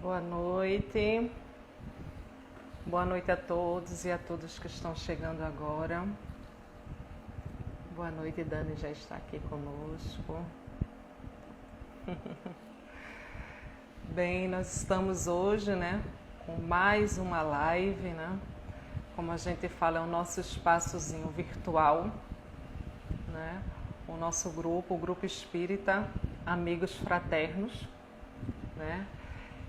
Boa noite. Boa noite a todos e a todas que estão chegando agora. Boa noite, Dani já está aqui conosco. Bem, nós estamos hoje, com mais uma live, Como a gente fala, é o nosso espaçozinho virtual, O nosso grupo, o Grupo Espírita Amigos Fraternos,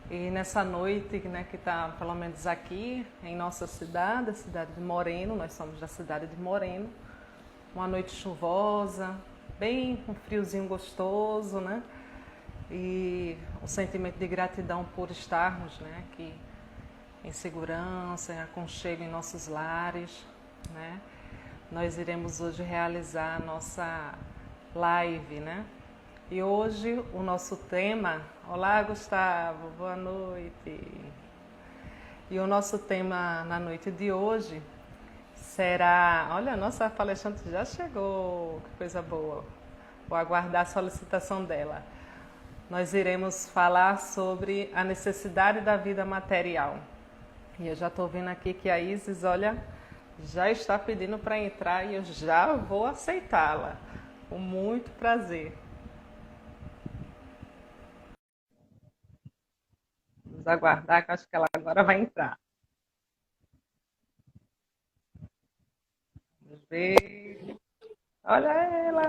E nessa noite, que está pelo menos aqui em nossa cidade, a cidade de Moreno, nós somos da cidade de Moreno, uma noite chuvosa, bem um friozinho gostoso, E um sentimento de gratidão por estarmos, aqui em segurança, em aconchego em nossos lares, Nós iremos hoje realizar a nossa live, E hoje o nosso tema... Olá, Gustavo, boa noite. E o nosso tema na noite de hoje será... Olha, a nossa palestrante já chegou, que coisa boa. Vou aguardar a solicitação dela. Nós iremos falar sobre a necessidade da vida material. E eu já estou vendo aqui que a Isis, olha, já está pedindo para entrar e eu já vou aceitá-la. Com muito prazer. Vamos aguardar, que acho que ela agora vai entrar. Vamos ver. Olha ela.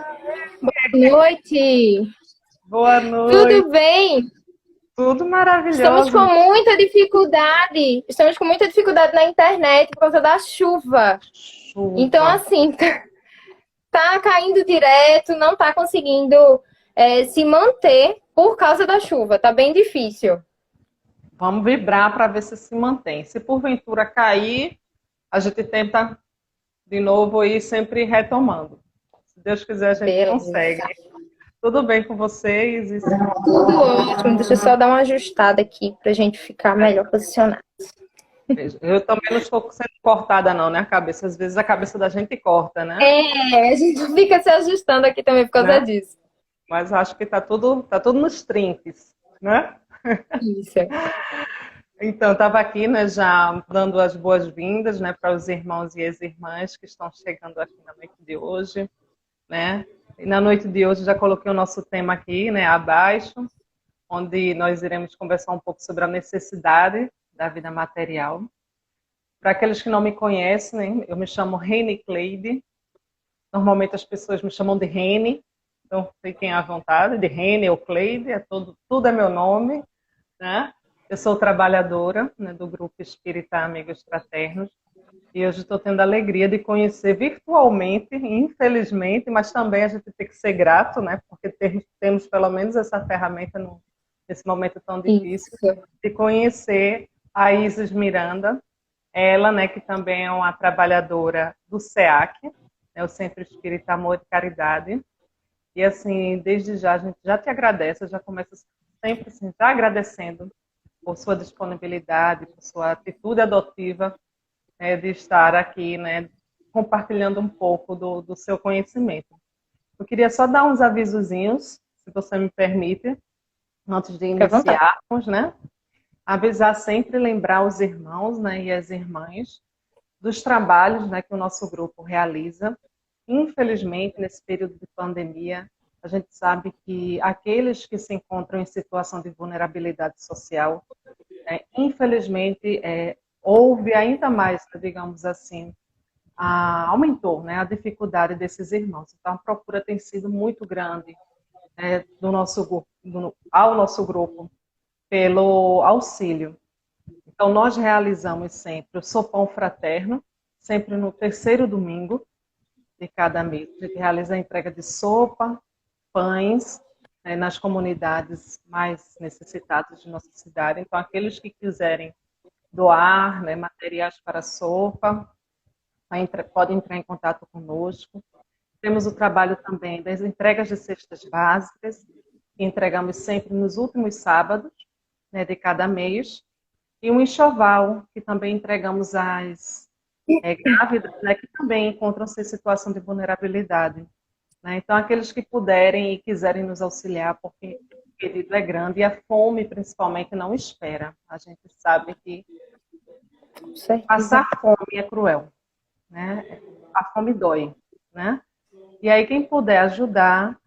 Boa noite. Boa noite. Tudo bem? Tudo maravilhoso. Estamos com muita dificuldade. Estamos com muita dificuldade na internet por causa da chuva. Então, assim, tá caindo direto, não tá conseguindo se manter por causa da chuva. Tá bem difícil. Vamos vibrar para ver se mantém. Se porventura cair, a gente tenta de novo ir sempre retomando. Se Deus quiser, a gente consegue. Tudo bem com vocês? Tudo ótimo. Deixa eu só dar uma ajustada aqui para a gente ficar melhor posicionado. Eu também não estou sendo cortada não, A cabeça. Às vezes a cabeça da gente corta, a gente fica se ajustando aqui também por causa disso. Mas acho que tá tudo nos trinques, Isso. Então, estava aqui, já dando as boas-vindas, para os irmãos e as irmãs que estão chegando aqui na noite de hoje, E na noite de hoje já coloquei o nosso tema aqui, abaixo, onde nós iremos conversar um pouco sobre a necessidade da vida material. Para aqueles que não me conhecem, eu me chamo Rene Cleide. Normalmente as pessoas me chamam de Rene, então fiquem à vontade, de Rene ou Cleide, tudo é meu nome, Eu sou trabalhadora do Grupo Espírita Amigos Fraternos e hoje estou tendo a alegria de conhecer virtualmente, infelizmente, mas também a gente tem que ser grato, porque temos pelo menos essa ferramenta nesse momento tão difícil, de conhecer a Isis Miranda, ela, que também é uma trabalhadora do SEAC, o Centro Espírita Amor e Caridade. E assim, desde já, a gente já te agradece, eu já começo sempre assim, já agradecendo por sua disponibilidade, por sua atitude adotiva de estar aqui, compartilhando um pouco do seu conhecimento. Eu queria só dar uns avisozinhos, se você me permite, antes de iniciarmos, Avisar sempre, lembrar os irmãos e as irmãs dos trabalhos que o nosso grupo realiza. Infelizmente, nesse período de pandemia, a gente sabe que aqueles que se encontram em situação de vulnerabilidade social, infelizmente, houve ainda mais, digamos assim, aumentou a dificuldade desses irmãos. Então, a procura tem sido muito grande ao nosso grupo pelo auxílio. Então, nós realizamos sempre o sopão fraterno, sempre no terceiro domingo de cada mês. A gente realiza a entrega de sopa, pães, nas comunidades mais necessitadas de nossa cidade. Então, aqueles que quiserem doar materiais para a sopa, podem entrar em contato conosco. Temos o trabalho também das entregas de cestas básicas, que entregamos sempre nos últimos sábados de cada mês. E um enxoval, que também entregamos às grávidas, que também encontram-se em situação de vulnerabilidade. Então, aqueles que puderem e quiserem nos auxiliar, porque pedido é grande e a fome, principalmente, não espera. A gente sabe que passar fome é cruel, né? A fome dói, né? E aí, quem puder ajudar,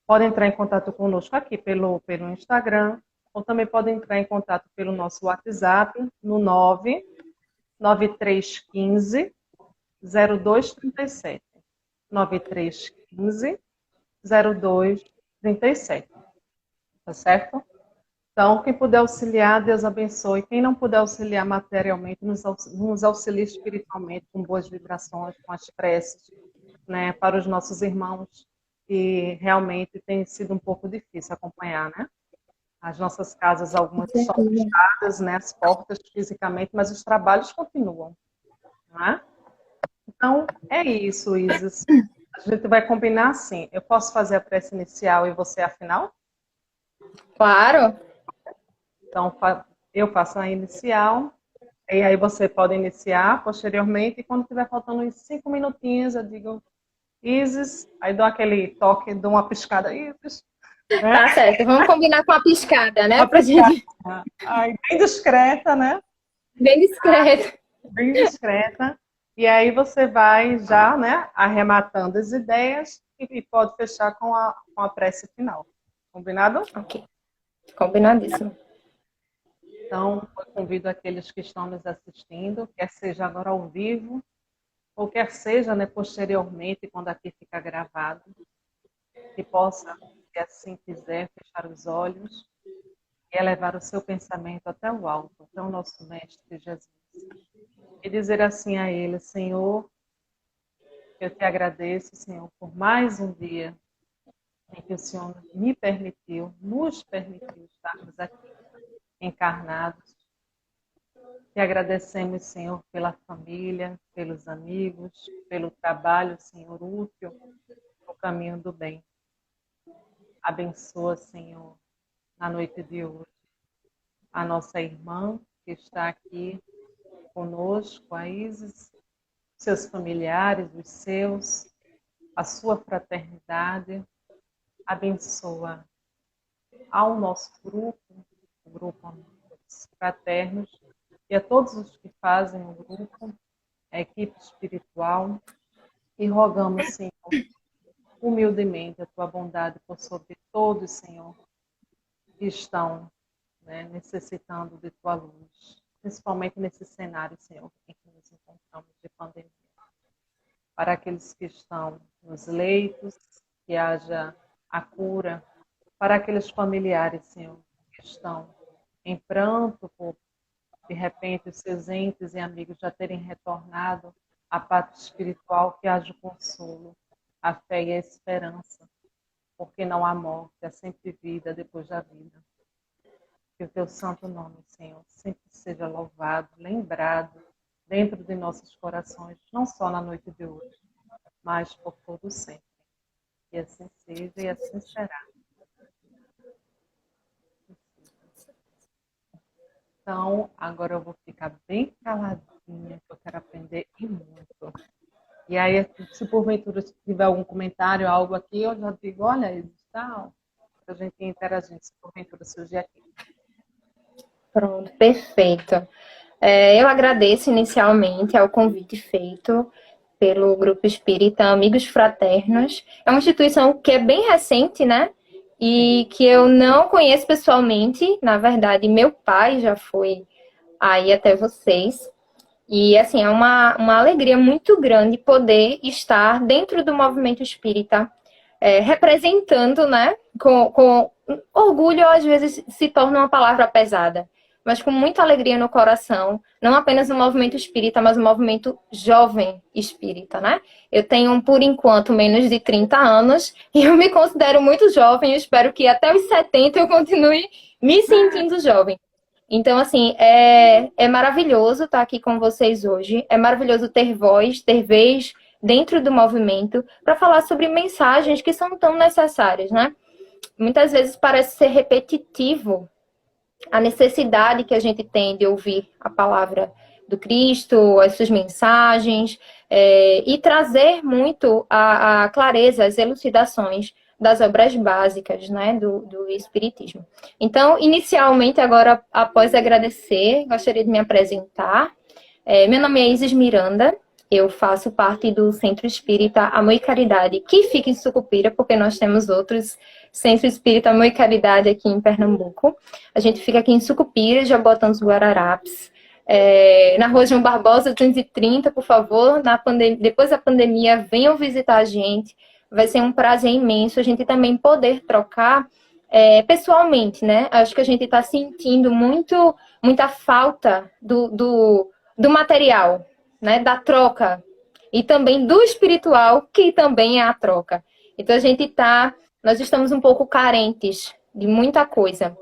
pode entrar em contato conosco aqui pelo Instagram, ou também pode entrar em contato pelo nosso WhatsApp, no 99315 0237. 9315 0237. Tá certo? Então, quem puder auxiliar, Deus abençoe. Quem não puder auxiliar materialmente, nos auxilie espiritualmente, com boas vibrações, com as preces, né, para os nossos irmãos, que realmente tem sido um pouco difícil acompanhar, né? As nossas casas, algumas são fechadas, né, as portas fisicamente, mas os trabalhos continuam, não é? Então, é isso, Isis. A gente vai combinar assim. Eu posso fazer a prece inicial e você a final? Claro. Então, eu faço a inicial, e aí você pode iniciar posteriormente, e quando tiver faltando uns 5 minutinhos, eu digo, Isis, aí dou aquele toque, dou uma piscada, Isis. Né? Tá certo, vamos combinar com a piscada, né? Uma piscada. Aí, bem discreta, né? Bem discreta. Bem discreta. E aí você vai já, né, arrematando as ideias e pode fechar com a prece final. Combinado? Ok. Combinadíssimo. Então, eu convido aqueles que estão nos assistindo, quer seja agora ao vivo, ou quer seja, né, posteriormente, quando aqui fica gravado, que possa, se assim quiser, fechar os olhos e elevar o seu pensamento até o alto, até o nosso Mestre Jesus. E dizer assim a Ele, Senhor, eu te agradeço, Senhor, por mais um dia em que o Senhor me permitiu, nos permitiu estarmos aqui encarnados. Te agradecemos, Senhor, pela família, pelos amigos, pelo trabalho, Senhor, útil, no caminho do bem. Abençoa, Senhor, na noite de hoje, a nossa irmã que está aqui conosco, a Isis, seus familiares, os seus, a sua fraternidade. Abençoa ao nosso grupo, o grupo dos fraternos, e a todos os que fazem o grupo, a equipe espiritual, e rogamos, Senhor, humildemente a tua bondade por sobre todos, Senhor, que estão, né, necessitando de tua luz, principalmente nesse cenário, Senhor, em que nos encontramos de pandemia. Para aqueles que estão nos leitos, que haja a cura, para aqueles familiares, Senhor, que estão em pranto por, de repente, os seus entes e amigos já terem retornado à pátria espiritual, que haja o consolo, a fé e a esperança, porque não há morte, há sempre vida depois da vida. Que o teu santo nome, Senhor, sempre seja louvado, lembrado dentro de nossos corações, não só na noite de hoje, mas por todo sempre. E assim seja e assim será. Então, agora eu vou ficar bem caladinha, que eu quero aprender e muito. E aí, se porventura tiver algum comentário, algo aqui, eu já digo, olha, isso tal, para a gente interagir, se porventura surgir aqui. Pronto, perfeito. Eu agradeço inicialmente ao convite feito pelo Grupo Espírita Amigos Fraternos. É uma instituição que é bem recente, né? E que eu não conheço pessoalmente. Na verdade, meu pai já foi aí até vocês. E, assim, é uma alegria muito grande poder estar dentro do movimento espírita, representando, né? Com orgulho, às vezes, se torna uma palavra pesada, mas com muita alegria no coração, não apenas o movimento espírita, mas o movimento jovem espírita, né? Eu tenho, por enquanto, menos de 30 anos e eu me considero muito jovem. Eu espero que até os 70 eu continue me sentindo jovem. Então, assim, é maravilhoso estar aqui com vocês hoje. É maravilhoso ter voz, ter vez dentro do movimento para falar sobre mensagens que são tão necessárias, né? Muitas vezes parece ser repetitivo a necessidade que a gente tem de ouvir a palavra do Cristo, as suas mensagens, e trazer muito a clareza, as elucidações das obras básicas, né, do Espiritismo. Então, inicialmente, agora, após agradecer, gostaria de me apresentar. Meu nome é Isis Miranda, eu faço parte do Centro Espírita Amor e Caridade, que fica em Sucupira, porque nós temos outros Centro Espírita Amor e Caridade aqui em Pernambuco. A gente fica aqui em Sucupira, Jabotão dos Guararapes, na Rua João Barbosa, 230, por favor. Depois da pandemia, venham visitar a gente. Vai ser um prazer imenso a gente também poder trocar pessoalmente, né? Acho que a gente está sentindo muita falta do material, né? Da troca. E também do espiritual, que também é a troca. Então, nós estamos um pouco carentes de muita coisa.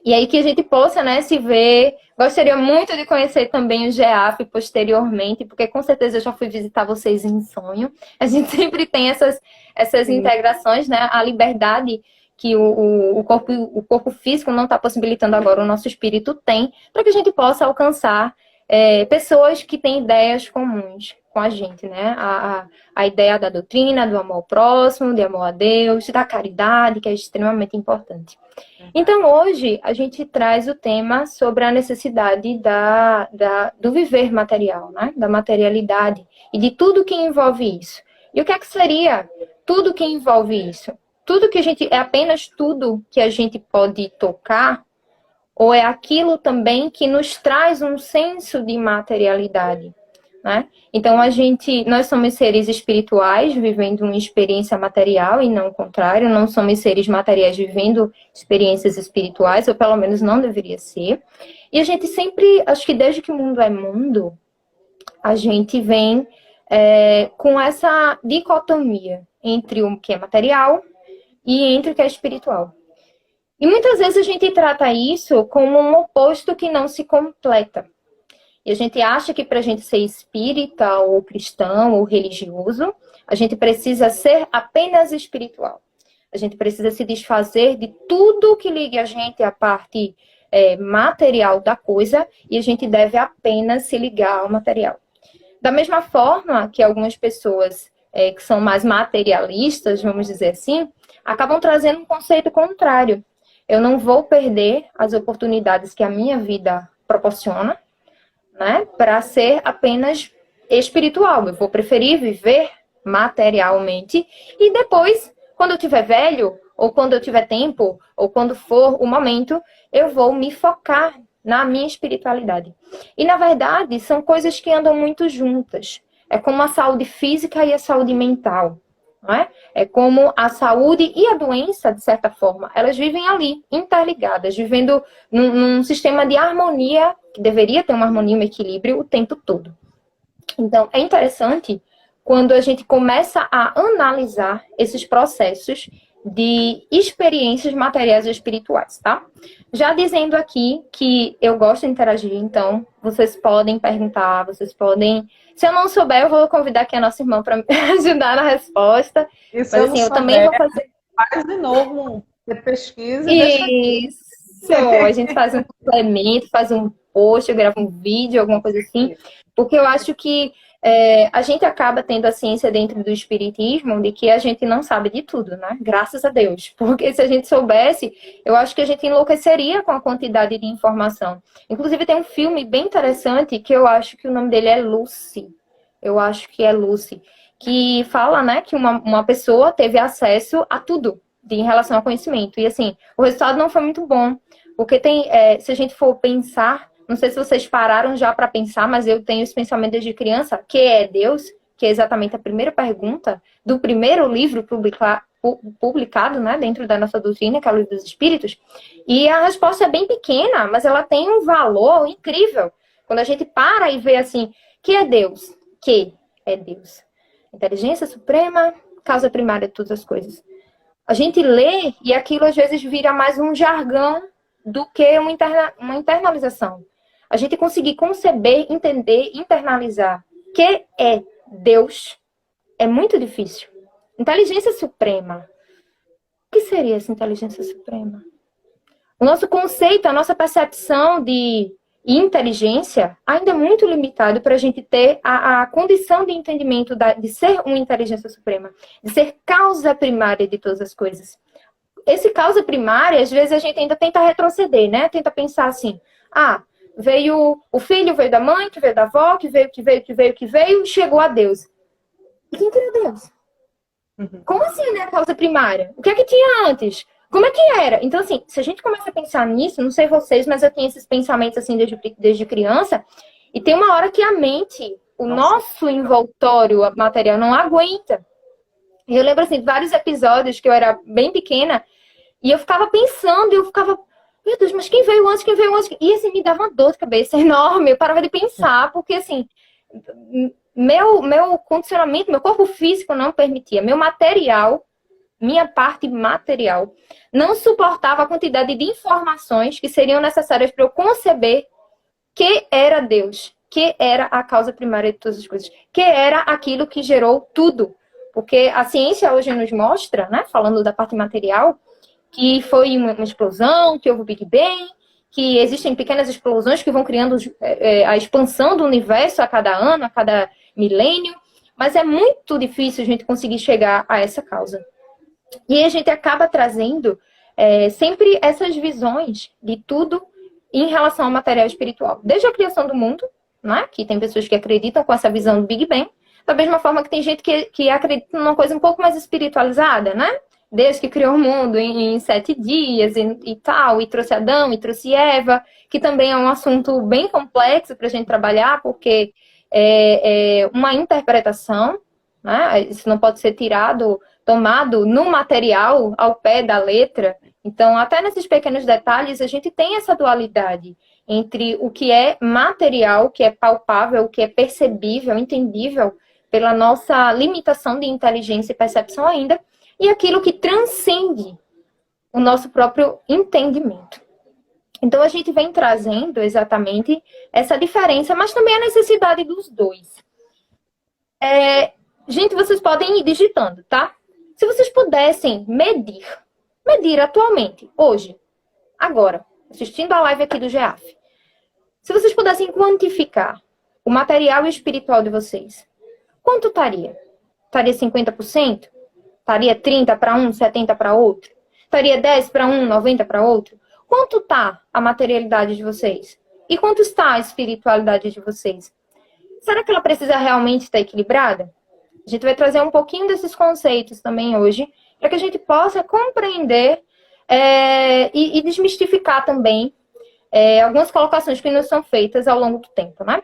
E aí que a gente possa, né, se ver. Gostaria muito de conhecer também o GEAF posteriormente, porque com certeza eu já fui visitar vocês em sonho. A gente sempre tem essas integrações, né? A liberdade que o corpo físico não está possibilitando agora, o nosso espírito tem, para que a gente possa alcançar pessoas que têm ideias comuns com a gente, né? A ideia da doutrina, do amor ao próximo, de amor a Deus, da caridade, que é extremamente importante. Então, hoje, a gente traz o tema sobre a necessidade do viver material, né? Da materialidade e de tudo que envolve isso. E o que é que seria tudo que envolve isso? Tudo que é apenas tudo que a gente pode tocar, ou é aquilo também que nos traz um senso de materialidade, né? Então, nós somos seres espirituais vivendo uma experiência material e não o contrário, não somos seres materiais vivendo experiências espirituais, ou pelo menos não deveria ser. E a gente sempre, acho que desde que o mundo é mundo, a gente vem com essa dicotomia entre o que é material e entre o que é espiritual. E muitas vezes a gente trata isso como um oposto que não se completa. E a gente acha que para a gente ser espírita, ou cristão, ou religioso, a gente precisa ser apenas espiritual. A gente precisa se desfazer de tudo que ligue a gente à parte material da coisa, e a gente deve apenas se ligar ao material. Da mesma forma que algumas pessoas que são mais materialistas, vamos dizer assim, acabam trazendo um conceito contrário. Eu não vou perder as oportunidades que a minha vida proporciona, né, para ser apenas espiritual. Eu vou preferir viver materialmente e depois, quando eu tiver velho, ou quando eu tiver tempo, ou quando for o momento, eu vou me focar na minha espiritualidade. E, na verdade, são coisas que andam muito juntas. É como a saúde física e a saúde mental. Não é? É como a saúde e a doença, de certa forma, elas vivem ali, interligadas, vivendo num sistema de harmonia, que deveria ter uma harmonia, um equilíbrio o tempo todo. Então, é interessante quando a gente começa a analisar esses processos de experiências materiais e espirituais, tá? Já dizendo aqui que eu gosto de interagir, então vocês podem perguntar, vocês podem... Se eu não souber, eu vou convidar aqui a nossa irmã para me ajudar na resposta. Mas assim, eu também vou fazer... Faz de novo, você pesquisa e deixa aqui. Isso, a gente faz um complemento, faz um post, eu gravo um vídeo, alguma coisa assim, porque eu acho que a gente acaba tendo a ciência dentro do espiritismo de que a gente não sabe de tudo, né? Graças a Deus. Porque se a gente soubesse, eu acho que a gente enlouqueceria com a quantidade de informação. Inclusive tem um filme bem interessante que eu acho que o nome dele é Lucy. Eu acho que é Lucy. Que fala, né, que uma pessoa teve acesso a tudo em relação ao conhecimento. E assim, o resultado não foi muito bom. Porque se a gente for pensar... Não sei se vocês pararam já para pensar, mas eu tenho esse pensamento desde criança, que é Deus, que é exatamente a primeira pergunta do primeiro livro publicado, né, dentro da nossa doutrina, que é o Livro dos Espíritos. E a resposta é bem pequena, mas ela tem um valor incrível. Quando a gente para e vê assim, que é Deus? Que é Deus? Inteligência suprema, causa primária de todas as coisas. A gente lê e aquilo às vezes vira mais um jargão do que uma internalização. A gente conseguir conceber, entender, internalizar que é Deus é muito difícil. Inteligência suprema. O que seria essa inteligência suprema? O nosso conceito, a nossa percepção de e inteligência ainda é muito limitado para a gente ter a condição de entendimento de ser uma inteligência suprema, de ser causa primária de todas as coisas. Esse causa primária, às vezes a gente ainda tenta retroceder, né? Tenta pensar assim, veio o filho, veio da mãe, que veio da avó, que veio, chegou a Deus. E quem criou Deus? Como assim, né, a causa primária? O que é que tinha antes? Como é que era? Então, assim, se a gente começa a pensar nisso, não sei vocês, mas eu tenho esses pensamentos, assim, desde criança, e tem uma hora que a mente, o nosso envoltório material não aguenta. E eu lembro, assim, de vários episódios que eu era bem pequena, e eu ficava pensando, e eu ficava, meu Deus, mas quem veio antes, quem veio antes? E, assim, me dava uma dor de cabeça enorme, eu parava de pensar, porque, assim, meu condicionamento, meu corpo físico não permitia, meu material, minha parte material, não suportava a quantidade de informações que seriam necessárias para eu conceber que era Deus, que era a causa primária de todas as coisas, que era aquilo que gerou tudo. Porque a ciência hoje nos mostra, né, falando da parte material, que foi uma explosão, que houve o Big Bang, que existem pequenas explosões que vão criando a expansão do universo a cada ano, a cada milênio, mas é muito difícil a gente conseguir chegar a essa causa. E a gente acaba trazendo sempre essas visões de tudo em relação ao material espiritual. Desde a criação do mundo, né, que tem pessoas que acreditam com essa visão do Big Bang, da mesma forma que tem gente que acredita numa coisa um pouco mais espiritualizada, né? Deus que criou o mundo em 7 dias e tal, e trouxe Adão, e trouxe Eva, que também é um assunto bem complexo para a gente trabalhar, porque é uma interpretação, né? Isso não pode ser tomado no material, ao pé da letra. Então, até nesses pequenos detalhes, a gente tem essa dualidade entre o que é material, o que é palpável, o que é percebível, entendível, pela nossa limitação de inteligência e percepção ainda, e aquilo que transcende o nosso próprio entendimento. Então, a gente vem trazendo exatamente essa diferença, mas também a necessidade dos dois. Gente, vocês podem ir digitando, tá? Se vocês pudessem medir atualmente, hoje, agora, assistindo a live aqui do GEAF, se vocês pudessem quantificar o material espiritual de vocês, quanto estaria? Estaria 50%? Estaria 30 para um, 70 para outro? Estaria 10 para um, 90 para outro? Quanto está a materialidade de vocês? E quanto está a espiritualidade de vocês? Será que ela precisa realmente estar equilibrada? A gente vai trazer um pouquinho desses conceitos também hoje, para que a gente possa compreender e desmistificar também algumas colocações que nos são feitas ao longo do tempo, né?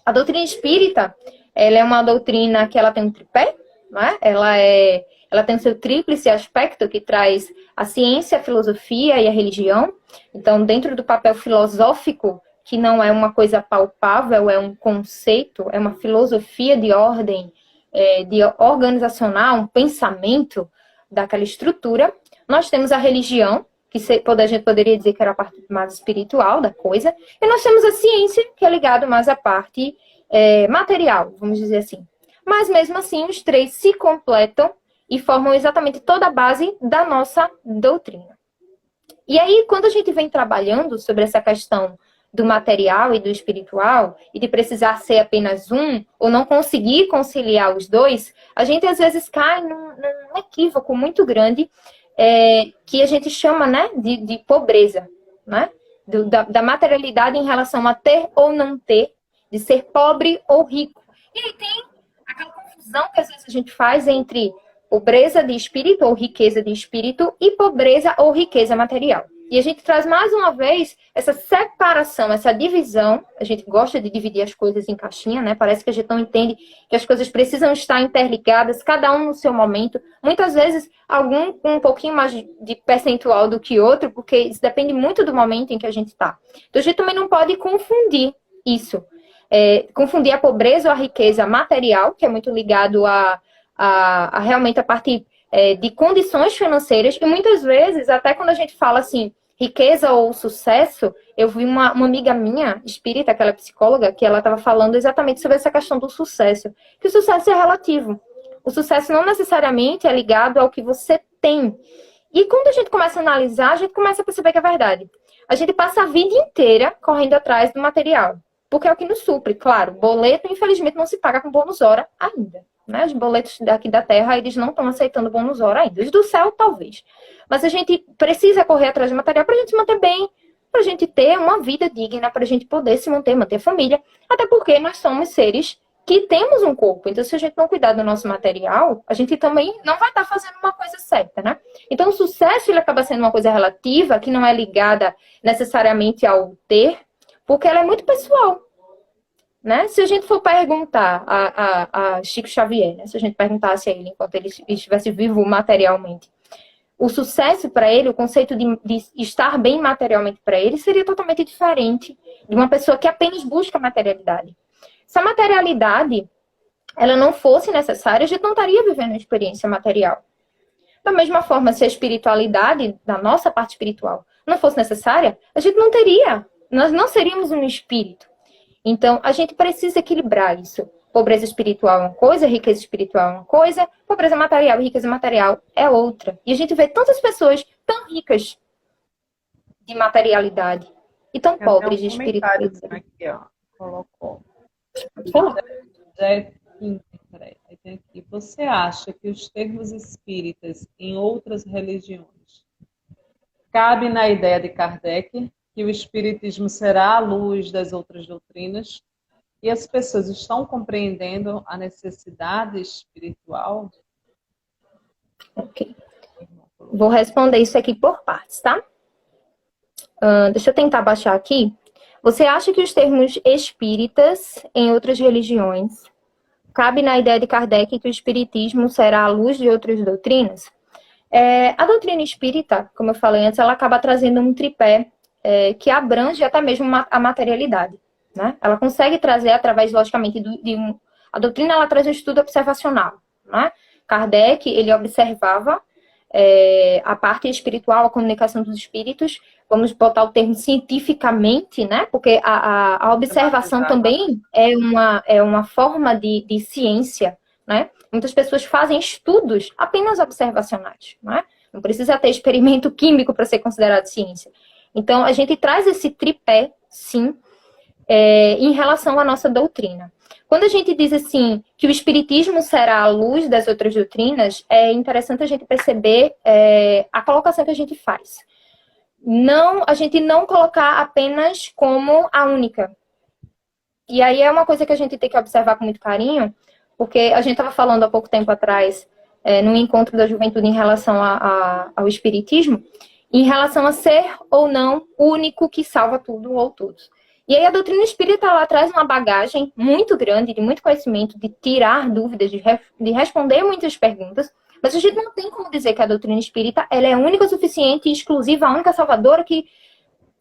A doutrina espírita, ela é uma doutrina que ela tem um tripé, né? Ela tem o seu tríplice aspecto, que traz a ciência, a filosofia e a religião. Então, dentro do papel filosófico, que não é uma coisa palpável, é um conceito, é uma filosofia de ordem, de organizacional, um pensamento daquela estrutura. Nós temos a religião, que a gente poderia dizer que era a parte mais espiritual da coisa, e nós temos a ciência, que é ligado mais à parte material, vamos dizer assim. Mas mesmo assim, os três se completam e formam exatamente toda a base da nossa doutrina. E aí, quando a gente vem trabalhando sobre essa questão do material e do espiritual, e de precisar ser apenas um, ou não conseguir conciliar os dois, a gente às vezes cai num equívoco muito grande, que a gente chama, né, de pobreza, né? Da materialidade em relação a ter ou não ter, de ser pobre ou rico. E aí tem aquela confusão que às vezes a gente faz entre pobreza de espírito ou riqueza de espírito e pobreza ou riqueza material. E a gente traz mais uma vez essa separação, essa divisão. A gente gosta de dividir as coisas em caixinha, né? Parece que a gente não entende que as coisas precisam estar interligadas, cada um no seu momento. Muitas vezes, algum com um pouquinho mais de percentual do que outro, porque isso depende muito do momento em que a gente está. Então, a gente também não pode confundir isso. Confundir a pobreza ou a riqueza material, que é muito ligado a realmente a parte de condições financeiras, e muitas vezes, até quando a gente fala assim, riqueza ou sucesso, eu vi uma amiga minha, espírita, aquela psicóloga, que ela estava falando exatamente sobre essa questão do sucesso, que o sucesso é relativo. O sucesso não necessariamente é ligado ao que você tem. E quando a gente começa a analisar, a gente começa a perceber que é verdade. a gente passa a vida inteira correndo atrás do material, porque é o que nos supre. Claro, boleto, infelizmente, não se paga com bônus hora ainda. Né? Os boletos daqui da Terra, eles não estão aceitando bônus hora ainda. Os do céu, talvez. Mas a gente precisa correr atrás de material para a gente se manter bem, para a gente ter uma vida digna, para a gente poder se manter a família. Até porque nós somos seres que temos um corpo. Então, se a gente não cuidar do nosso material, a gente também não vai estar fazendo uma coisa certa, né? Então, o sucesso, ele acaba sendo uma coisa relativa, que não é ligada necessariamente ao ter, porque ela é muito pessoal. Né? Se a gente for perguntar a Chico Xavier, né? Se a gente perguntasse a ele enquanto ele estivesse vivo materialmente, o sucesso para ele, o conceito de estar bem materialmente para ele, seria totalmente diferente de uma pessoa que apenas busca materialidade. Se a materialidade ela não fosse necessária, a gente não estaria vivendo uma experiência material. Da mesma forma, se a espiritualidade, da nossa parte espiritual, não fosse necessária, a gente não teria, nós não seríamos um espírito. Então, a gente precisa equilibrar isso. Pobreza espiritual é uma coisa, riqueza espiritual é uma coisa, pobreza material e riqueza material é outra. E a gente vê tantas pessoas tão ricas de materialidade e tão pobres de espiritualidade. Aqui, ó, colocou. Aí tem aqui. Você acha que os termos espíritas em outras religiões cabem na ideia de Kardec, que o espiritismo será a luz das outras doutrinas, e as pessoas estão compreendendo a necessidade espiritual? Ok. Vou responder isso aqui por partes, tá? Deixa eu tentar baixar aqui. Você acha que os termos espíritas em outras religiões cabe na ideia de Kardec que o espiritismo será a luz de outras doutrinas? A doutrina espírita, como eu falei antes, ela acaba trazendo um tripé que abrange até mesmo a materialidade. Né? Ela consegue trazer através, logicamente, a doutrina ela traz um estudo observacional. Né? Kardec, ele observava a parte espiritual, a comunicação dos espíritos, vamos botar o termo cientificamente, né? Porque a observação também é uma forma de ciência, né? Muitas pessoas fazem estudos apenas observacionais, né? Não precisa ter experimento químico para ser considerado ciência. Então, a gente traz esse tripé, sim, em relação à nossa doutrina. Quando a gente diz assim, que o espiritismo será a luz das outras doutrinas, é interessante a gente perceber a colocação que a gente faz. A gente não colocar apenas como a única. E aí é uma coisa que a gente tem que observar com muito carinho, porque a gente estava falando há pouco tempo atrás, num encontro da juventude em relação ao espiritismo, em relação a ser ou não o único que salva tudo ou todos. E aí a doutrina espírita ela traz uma bagagem muito grande, de muito conhecimento, de tirar dúvidas, de responder muitas perguntas, mas a gente não tem como dizer que a doutrina espírita ela é única, suficiente, exclusiva, a única salvadora, que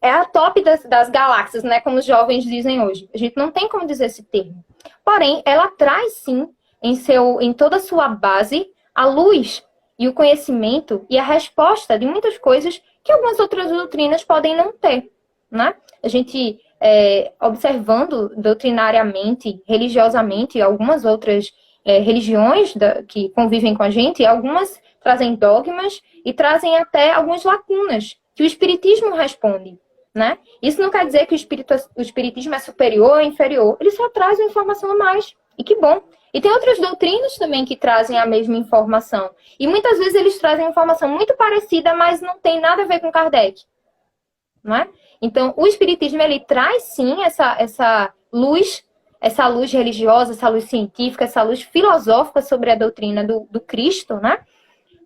é a top das galáxias, né, como os jovens dizem hoje. A gente não tem como dizer esse termo. Porém, ela traz sim, em toda a sua base, a luz e o conhecimento e a resposta de muitas coisas que algumas outras doutrinas podem não ter, né? A gente, observando doutrinariamente, religiosamente, algumas outras religiões que convivem com a gente, algumas trazem dogmas e trazem até algumas lacunas que o espiritismo responde, né? Isso não quer dizer que o espiritismo é superior ou inferior, ele só traz uma informação a mais, e que bom. E tem outras doutrinas também que trazem a mesma informação. E muitas vezes eles trazem informação muito parecida, mas não tem nada a ver com Kardec. Não é? Então, o espiritismo, ele traz sim essa luz religiosa, essa luz científica, essa luz filosófica sobre a doutrina do Cristo, né?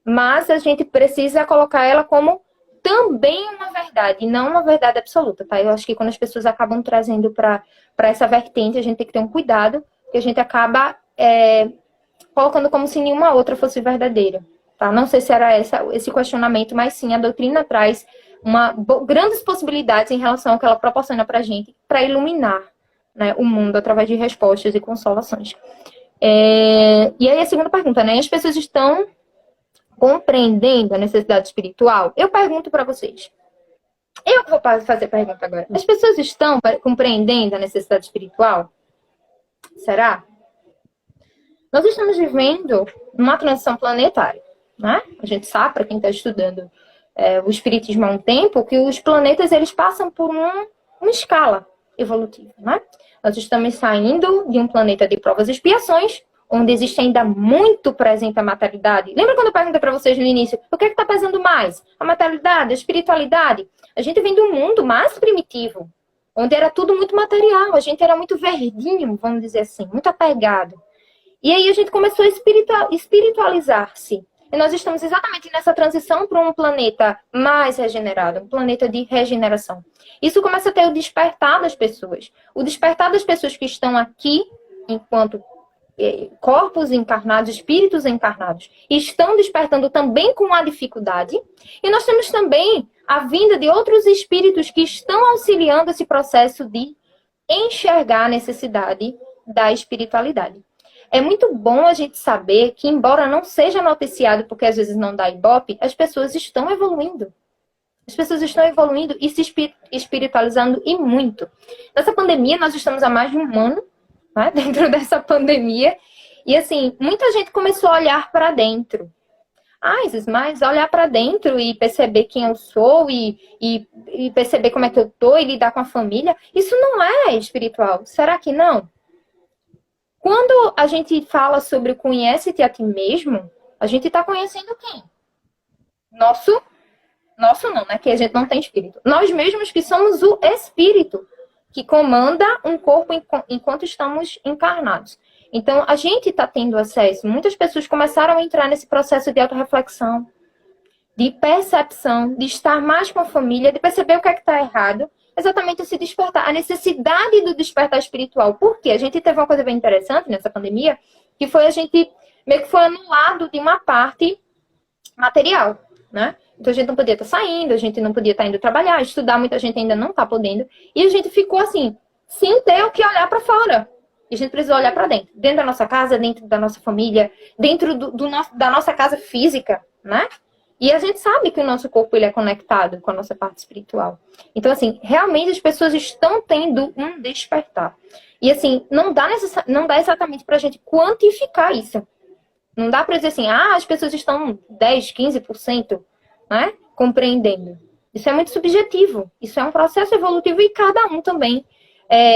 Mas a gente precisa colocar ela como também uma verdade, e não uma verdade absoluta, tá? Eu acho que quando as pessoas acabam trazendo para essa vertente, a gente tem que ter um cuidado, porque a gente acaba colocando como se nenhuma outra fosse verdadeira, tá? Não sei se era esse questionamento, mas sim, a doutrina traz grandes possibilidades em relação ao que ela proporciona para a gente, para iluminar, né, o mundo através de respostas e consolações. E aí a segunda pergunta, né? As pessoas estão compreendendo a necessidade espiritual? Eu pergunto para vocês. Eu vou fazer a pergunta agora. As pessoas estão compreendendo a necessidade espiritual? Será? Nós estamos vivendo uma transição planetária, né? A gente sabe, para quem está estudando o espiritismo há um tempo, que os planetas eles passam por uma escala evolutiva, né? Nós estamos saindo de um planeta de provas e expiações, onde existe ainda muito presente a materialidade. Lembra quando eu perguntei para vocês no início, o que é que está pesando mais? A materialidade, a espiritualidade? A gente vem de um mundo mais primitivo, onde era tudo muito material, a gente era muito verdinho, vamos dizer assim, muito apegado. E aí a gente começou a espiritualizar-se. E nós estamos exatamente nessa transição para um planeta mais regenerado, um planeta de regeneração. Isso começa a ter o despertar das pessoas. O despertar das pessoas que estão aqui, enquanto corpos encarnados, espíritos encarnados, estão despertando também com a dificuldade. E nós temos também a vinda de outros espíritos que estão auxiliando esse processo de enxergar a necessidade da espiritualidade. É muito bom a gente saber que, embora não seja noticiado, porque às vezes não dá ibope, as pessoas estão evoluindo. As pessoas estão evoluindo e se espiritualizando e muito. Nessa pandemia, nós estamos há mais de um ano, né, dentro dessa pandemia. E assim, muita gente começou a olhar para dentro. Mas olhar para dentro e perceber quem eu sou e perceber como é que eu tô e lidar com a família, isso não é espiritual. Será que não? Quando a gente fala sobre o conhece-te a ti mesmo, a gente está conhecendo quem? Nosso não, né? Que a gente não tem espírito. Nós mesmos que somos o espírito que comanda um corpo enquanto estamos encarnados. Então, a gente está tendo acesso. Muitas pessoas começaram a entrar nesse processo de autorreflexão, de percepção, de estar mais com a família, de perceber o que é que está errado. Exatamente esse despertar, a necessidade do despertar espiritual. Por quê? A gente teve uma coisa bem interessante nessa pandemia, que foi a gente meio que foi anulado de uma parte material, né? Então a gente não podia estar saindo, a gente não podia estar indo trabalhar, estudar, muita gente ainda não está podendo. E a gente ficou assim, sem ter o que olhar para fora. E a gente precisou olhar para dentro. Dentro da nossa casa, dentro da nossa família, dentro da nossa casa física, né? E a gente sabe que o nosso corpo ele é conectado com a nossa parte espiritual. Então, assim, realmente as pessoas estão tendo um despertar. E, assim, não dá exatamente para a gente quantificar isso. Não dá para dizer assim, as pessoas estão 10, 15%, né, compreendendo. Isso é muito subjetivo. Isso é um processo evolutivo e cada um também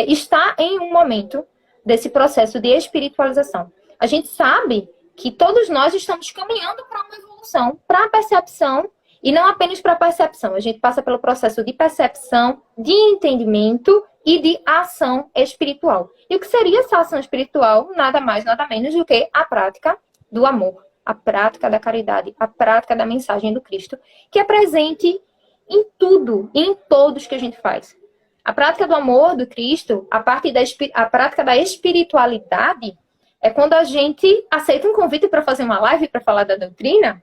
está em um momento desse processo de espiritualização. A gente sabe que todos nós estamos caminhando para uma evolução, para a percepção, e não apenas para a percepção. A gente passa pelo processo de percepção, de entendimento e de ação espiritual. E o que seria essa ação espiritual? Nada mais, nada menos do que a prática do amor, a prática da caridade, a prática da mensagem do Cristo, que é presente em tudo, em todos que a gente faz. A prática do amor do Cristo, a prática da espiritualidade, é quando a gente aceita um convite para fazer uma live para falar da doutrina.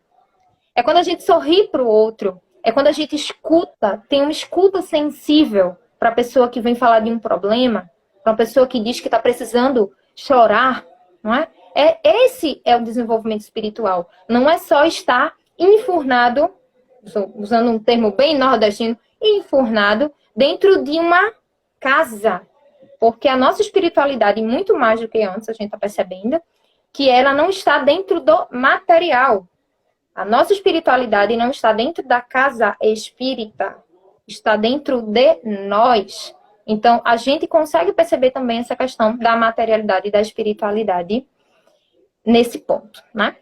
É quando a gente sorri para o outro. É quando a gente escuta, tem uma escuta sensível para a pessoa que vem falar de um problema, para uma pessoa que diz que está precisando chorar, não é? Esse é o desenvolvimento espiritual. Não é só estar enfurnado, usando um termo bem nordestino, enfurnado dentro de uma casa. Porque a nossa espiritualidade, muito mais do que antes, a gente está percebendo, que ela não está dentro do material. A nossa espiritualidade não está dentro da casa espírita. Está dentro de nós. Então, a gente consegue perceber também essa questão da materialidade e da espiritualidade nesse ponto, né?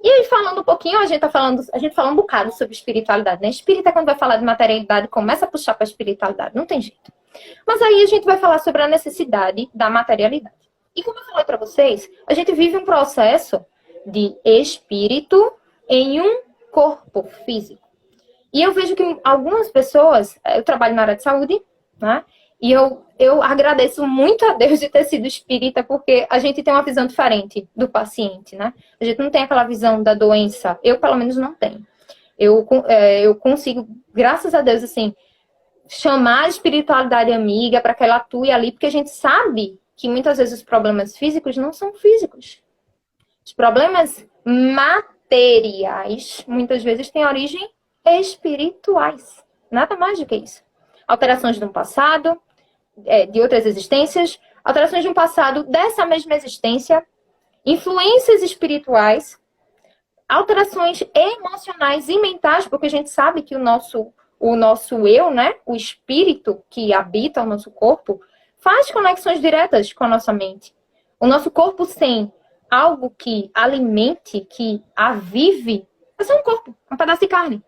E aí, falando um pouquinho, a gente fala um bocado sobre espiritualidade, né? Espírita, quando vai falar de materialidade, começa a puxar para a espiritualidade. Não tem jeito. Mas aí a gente vai falar sobre a necessidade da materialidade. E como eu falei para vocês, a gente vive um processo de espírito em um corpo físico. E eu vejo que algumas pessoas, eu trabalho na área de saúde, né? E eu agradeço muito a Deus de ter sido espírita, porque a gente tem uma visão diferente do paciente, né? A gente não tem aquela visão da doença. Eu, pelo menos, não tenho. Eu consigo, graças a Deus, assim, chamar a espiritualidade amiga para que ela atue ali, porque a gente sabe que muitas vezes os problemas físicos não são físicos. Os problemas materiais, muitas vezes, têm origem espirituais. Nada mais do que isso. Alterações de um passado, de outras existências, alterações de um passado dessa mesma existência, influências espirituais, alterações emocionais e mentais, porque a gente sabe que o nosso eu, né, o espírito que habita o nosso corpo, faz conexões diretas com a nossa mente. O nosso corpo sem algo que alimente, que avive, é só um corpo, um pedaço de carne.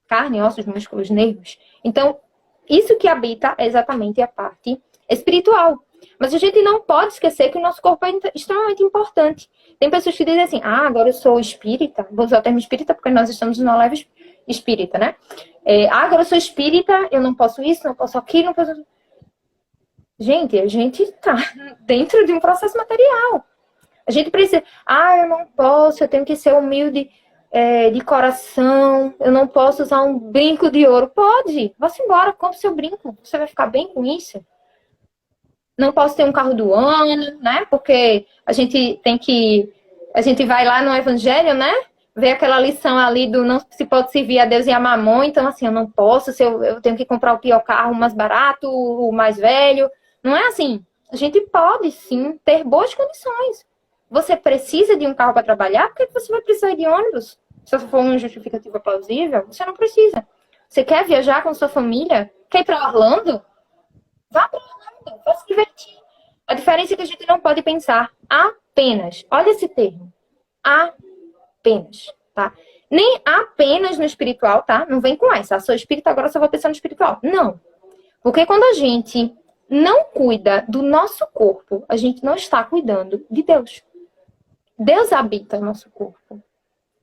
Carne, ossos, músculos, nervos. Então, isso que habita é exatamente a parte espiritual. Mas a gente não pode esquecer que o nosso corpo é extremamente importante. Tem pessoas que dizem assim, agora eu sou espírita. Vou usar o termo espírita porque nós estamos numa leve espírita, né? Agora eu sou espírita, eu não posso isso, não posso aquilo, não posso... Gente, a gente está dentro de um processo material. A gente precisa... eu não posso, eu tenho que ser humilde de coração, eu não posso usar um brinco de ouro. Pode, vá-se embora, compre seu brinco. Você vai ficar bem com isso. Não posso ter um carro do ano, né? Porque a gente vai lá no Evangelho, né? Ver aquela lição ali do não se pode servir a Deus e a mamon. Então, assim, eu não posso, eu tenho que comprar o pior carro, o mais barato, o mais velho. Não é assim. A gente pode, sim, ter boas condições. Você precisa de um carro para trabalhar? Por que você vai precisar de ônibus? Se for uma justificativa plausível, você não precisa. Você quer viajar com sua família? Quer ir para Orlando? Vá para Orlando, vá se divertir. A diferença é que a gente não pode pensar apenas, olha esse termo, apenas, tá? Nem apenas no espiritual, tá? Não vem com essa, sou espírita, agora só vou pensar no espiritual. Não. Porque quando a gente não cuida do nosso corpo, a gente não está cuidando de Deus. Deus habita o nosso corpo.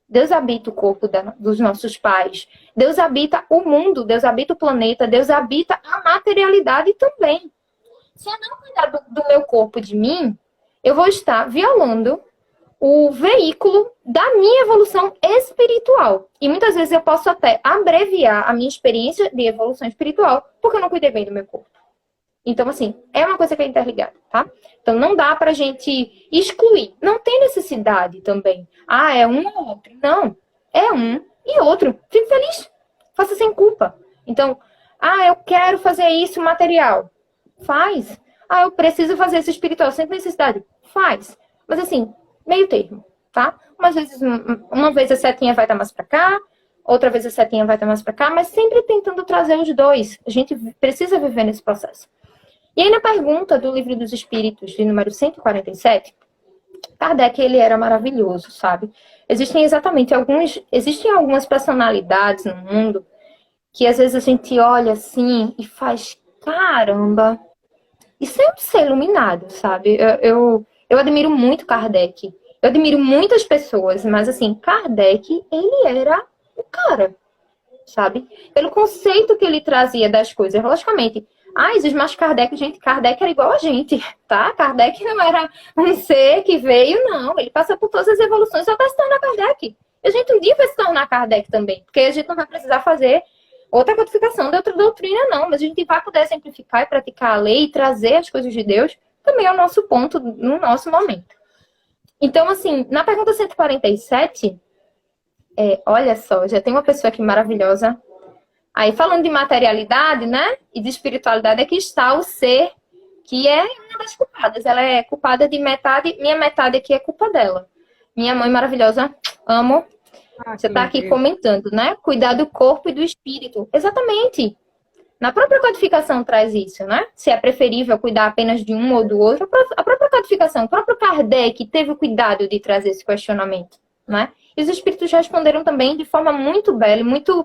Deus habita o corpo dos nossos pais. Deus habita o mundo, Deus habita o planeta, Deus habita a materialidade também. Se eu não cuidar do meu corpo, de mim, eu vou estar violando o veículo da minha evolução espiritual. E muitas vezes eu posso até abreviar a minha experiência de evolução espiritual porque eu não cuidei bem do meu corpo. Então, assim, é uma coisa que é interligada, tá? Então, não dá pra gente excluir. Não tem necessidade também. É um ou outro. Não. É um e outro. Fique feliz. Faça sem culpa. Então, eu quero fazer isso material. Faz. Eu preciso fazer isso espiritual sem necessidade. Faz. Mas, assim, meio termo, tá? Uma vez a setinha vai estar mais pra cá, outra vez a setinha vai estar mais pra cá, mas sempre tentando trazer os dois. A gente precisa viver nesse processo. E aí, na pergunta do Livro dos Espíritos, de número 147, Kardec, ele era maravilhoso, sabe? Existem algumas personalidades no mundo que às vezes a gente olha assim e faz, caramba, isso é um ser iluminado, sabe? Eu admiro muito Kardec. Eu admiro muitas pessoas, mas assim, Kardec, ele era o cara, sabe? Pelo conceito que ele trazia das coisas, logicamente. Existe mais Kardec, gente. Kardec era igual a gente, tá? Kardec não era um ser que veio, não. Ele passa por todas as evoluções só para se tornar Kardec. E a gente um dia vai se tornar Kardec também, porque a gente não vai precisar fazer outra codificação de outra doutrina, não. Mas a gente vai poder simplificar e praticar a lei e trazer as coisas de Deus, também é o nosso ponto no nosso momento. Então, assim, na pergunta 147, olha só, já tem uma pessoa aqui maravilhosa. Aí, falando de materialidade, né, e de espiritualidade, aqui está o ser que é uma das culpadas. Ela é culpada de metade, minha metade aqui é culpa dela. Minha mãe maravilhosa, amo. Você está aqui comentando, né? Cuidar do corpo e do espírito. Exatamente. Na própria codificação traz isso, né? Se é preferível cuidar apenas de um ou do outro. A própria codificação, o próprio Kardec teve o cuidado de trazer esse questionamento, né? E os espíritos responderam também de forma muito bela e muito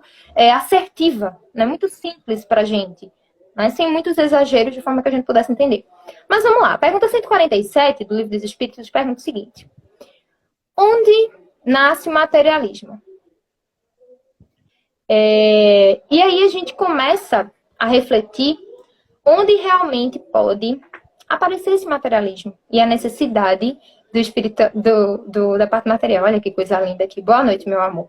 assertiva, né? Muito simples para a gente, né? Sem muitos exageros, de forma que a gente pudesse entender. Mas vamos lá. A pergunta 147 do Livro dos Espíritos pergunta o seguinte: onde nasce o materialismo? E aí a gente começa a refletir onde realmente pode aparecer esse materialismo e a necessidade do espírito, da parte material. Olha que coisa linda aqui. Boa noite, meu amor.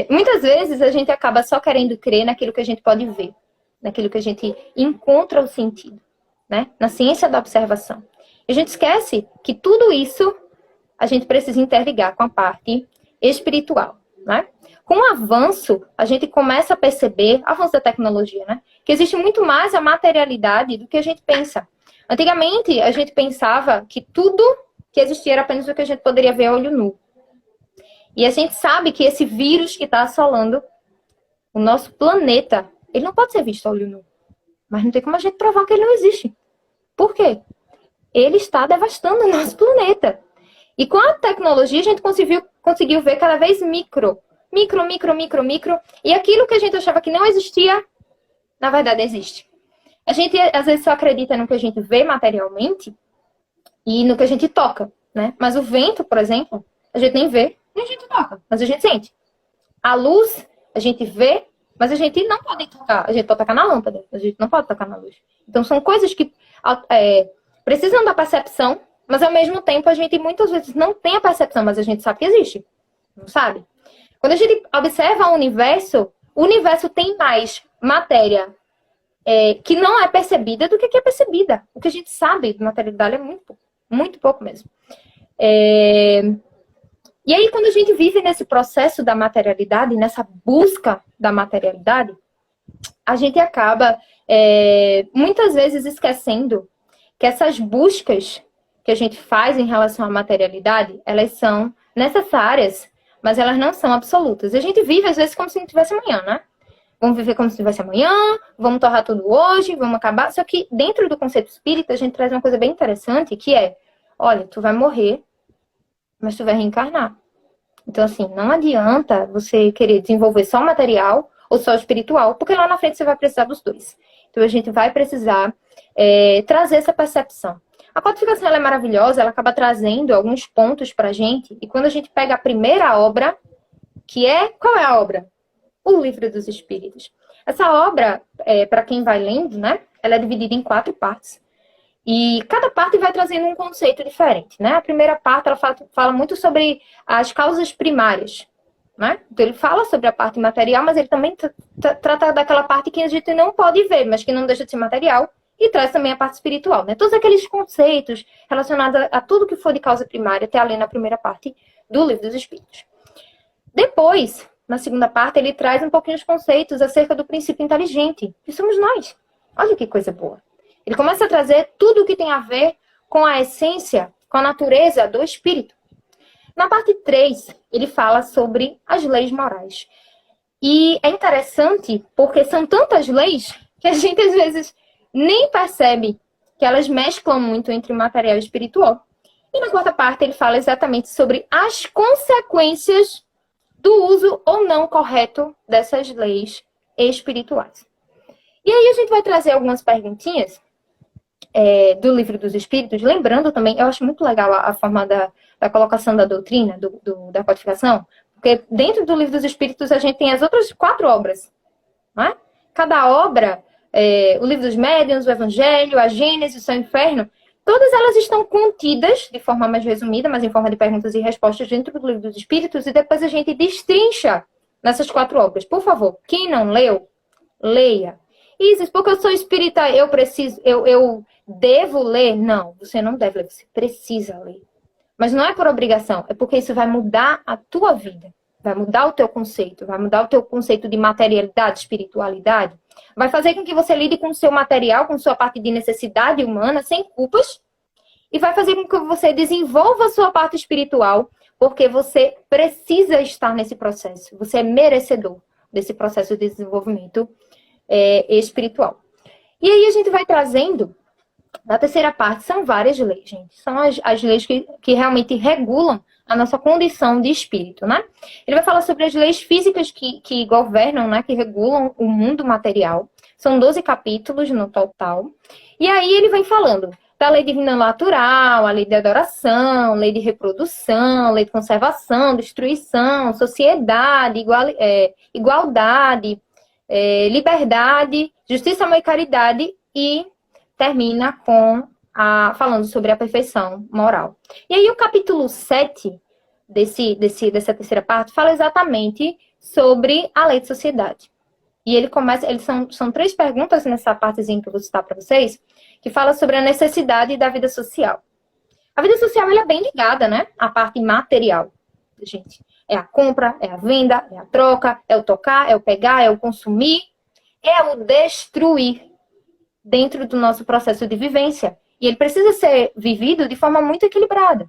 Muitas vezes a gente acaba só querendo crer naquilo que a gente pode ver, naquilo que a gente encontra o sentido, né? Na ciência da observação. E a gente esquece que tudo isso a gente precisa interligar com a parte espiritual, né? Com o avanço, a gente começa a perceber, avanço da tecnologia, né? Que existe muito mais a materialidade do que a gente pensa. Antigamente, a gente pensava que tudo que existia era apenas o que a gente poderia ver a olho nu. E a gente sabe que esse vírus que está assolando o nosso planeta, ele não pode ser visto a olho nu. Mas não tem como a gente provar que ele não existe. Por quê? Ele está devastando o nosso planeta. E com a tecnologia, a gente conseguiu ver cada vez micro. E aquilo que a gente achava que não existia, na verdade existe. A gente, às vezes, só acredita no que a gente vê materialmente e no que a gente toca, né? Mas o vento, por exemplo, a gente nem vê, nem a gente toca, mas a gente sente. A luz, a gente vê, mas a gente não pode tocar. A gente pode tocar na lâmpada, a gente não pode tocar na luz. Então, são coisas que precisam da percepção, mas, ao mesmo tempo, a gente muitas vezes não tem a percepção, mas a gente sabe que existe. Não sabe? Quando a gente observa o universo tem mais matéria que não é percebida do que é percebida. O que a gente sabe de materialidade é muito pouco mesmo. E aí, quando a gente vive nesse processo da materialidade, nessa busca da materialidade, a gente acaba, muitas vezes, esquecendo que essas buscas que a gente faz em relação à materialidade, elas são necessárias, mas elas não são absolutas. A gente vive, às vezes, como se não tivesse amanhã, né? Vamos viver como se tivesse amanhã, vamos torrar tudo hoje, vamos acabar. Só que dentro do conceito espírita, a gente traz uma coisa bem interessante, que é, olha, tu vai morrer, mas tu vai reencarnar. Então, assim, não adianta você querer desenvolver só o material ou só o espiritual, porque lá na frente você vai precisar dos dois. Então, a gente vai precisar trazer essa percepção. A codificação, ela é maravilhosa, ela acaba trazendo alguns pontos pra gente, e quando a gente pega a primeira obra, qual é a obra? O Livro dos Espíritos. Essa obra, para quem vai lendo, né, ela é dividida em 4 partes. E cada parte vai trazendo um conceito diferente, né? A primeira parte, ela fala muito sobre as causas primárias, né? Então, ele fala sobre a parte material, mas ele também trata daquela parte que a gente não pode ver, mas que não deixa de ser material, e traz também a parte espiritual, né? Todos aqueles conceitos relacionados a tudo que for de causa primária, até ali na primeira parte do Livro dos Espíritos. Depois, na segunda parte, ele traz um pouquinho os conceitos acerca do princípio inteligente, que somos nós. Olha que coisa boa. Ele começa a trazer tudo o que tem a ver com a essência, com a natureza do espírito. Na parte 3, ele fala sobre as leis morais. E é interessante porque são tantas leis que a gente, às vezes, nem percebe que elas mesclam muito entre material e espiritual. E na quarta parte, ele fala exatamente sobre as consequências do uso ou não correto dessas leis espirituais. E aí a gente vai trazer algumas perguntinhas do Livro dos Espíritos, lembrando também, eu acho muito legal a forma da colocação da doutrina, da codificação, porque dentro do Livro dos Espíritos a gente tem as outras 4 obras, não é? Cada obra, o Livro dos Médiuns, o Evangelho, a Gênesis, o Céu e o Inferno, todas elas estão contidas, de forma mais resumida, mas em forma de perguntas e respostas dentro do Livro dos Espíritos, e depois a gente destrincha nessas 4 obras. Por favor, quem não leu, leia. Isis, porque eu sou espírita, eu devo ler? Não, você não deve ler, você precisa ler. Mas não é por obrigação, é porque isso vai mudar a tua vida. Vai mudar o teu conceito, vai mudar o teu conceito de materialidade, espiritualidade. Vai fazer com que você lide com o seu material, com sua parte de necessidade humana, sem culpas. E vai fazer com que você desenvolva a sua parte espiritual, porque você precisa estar nesse processo. Você é merecedor desse processo de desenvolvimento espiritual. E aí a gente vai trazendo, na terceira parte, são várias leis, gente. São as leis que realmente regulam a nossa condição de espírito, né? Ele vai falar sobre as leis físicas que governam, né? Que regulam o mundo material. São 12 capítulos no total. E aí ele vem falando da lei divina natural, a lei de adoração, lei de reprodução, lei de conservação, destruição, sociedade, igualdade, liberdade, justiça, amor e caridade, e termina falando sobre a perfeição moral. E aí o capítulo 7 dessa terceira parte fala exatamente sobre a lei de sociedade. E ele começa, são 3 perguntas nessa partezinha que eu vou citar para vocês, que fala sobre a necessidade da vida social. A vida social, ela é bem ligada, né, à parte material, gente. É a compra, é a venda, é a troca, é o tocar, é o pegar, é o consumir, é o destruir dentro do nosso processo de vivência. E ele precisa ser vivido de forma muito equilibrada.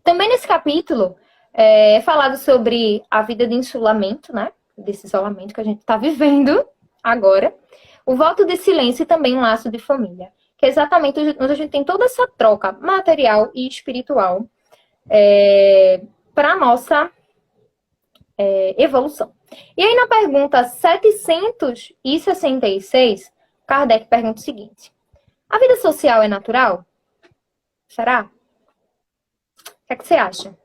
Também nesse capítulo é falado sobre a vida de isolamento, né? Desse isolamento que a gente está vivendo agora. O voto de silêncio e também um laço de família. Que é exatamente onde a gente tem toda essa troca material e espiritual para a nossa evolução. E aí na pergunta 766, Kardec pergunta o seguinte: a vida social é natural? Será? O que é que você acha?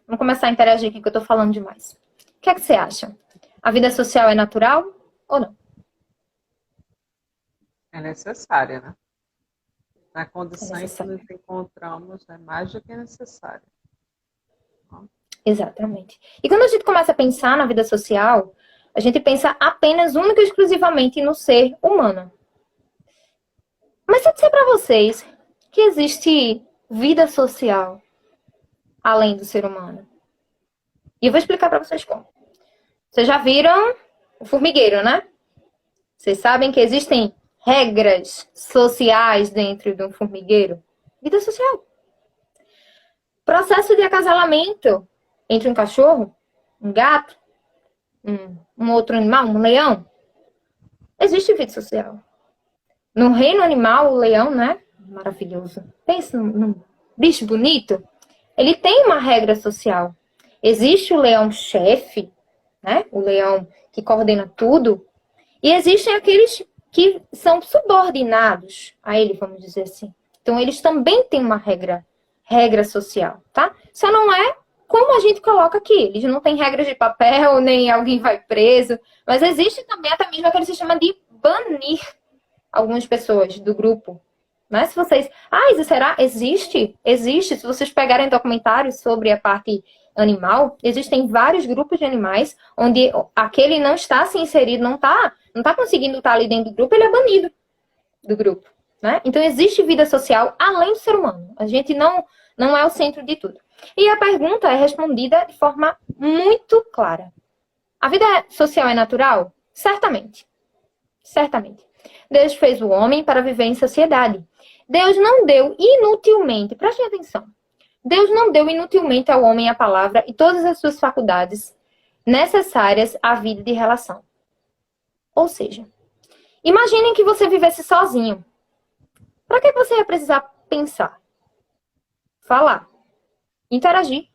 Vamos começar a interagir aqui que eu tô falando demais. O que é que você acha? A vida social é natural ou não? É necessária, né? Na condição em que nos encontramos, é mais do que necessária. Exatamente. E quando a gente começa a pensar na vida social, a gente pensa apenas, única e exclusivamente no ser humano. Mas se eu disser para vocês que existe vida social além do ser humano? E eu vou explicar para vocês como. Vocês já viram o formigueiro, né? Vocês sabem que existem regras sociais dentro de um formigueiro? Vida social. Processo de acasalamento entre um cachorro, um gato, um outro animal, um leão. Existe vida social. No reino animal, o leão, né? Maravilhoso. Pensa num bicho bonito. Ele tem uma regra social. Existe o leão-chefe, né? O leão que coordena tudo. E existem aqueles que são subordinados a ele, vamos dizer assim. Então, eles também têm uma regra social, tá? Só não é como a gente coloca aqui. Eles não têm regras de papel, nem alguém vai preso. Mas existe também até mesmo aquele sistema de banir algumas pessoas do grupo. Né? Se vocês... isso será? Existe. Se vocês pegarem documentários sobre a parte animal, existem vários grupos de animais onde aquele não está se inserido, não está conseguindo estar ali dentro do grupo, ele é banido do grupo. Né? Então, existe vida social além do ser humano. A gente não é o centro de tudo. E a pergunta é respondida de forma muito clara. A vida social é natural? Certamente. Certamente. Deus fez o homem para viver em sociedade. Deus não deu inutilmente, prestem atenção, Deus não deu inutilmente ao homem a palavra e todas as suas faculdades necessárias à vida de relação. Ou seja, imaginem que você vivesse sozinho. Para que você ia precisar pensar? Falar. Interagir.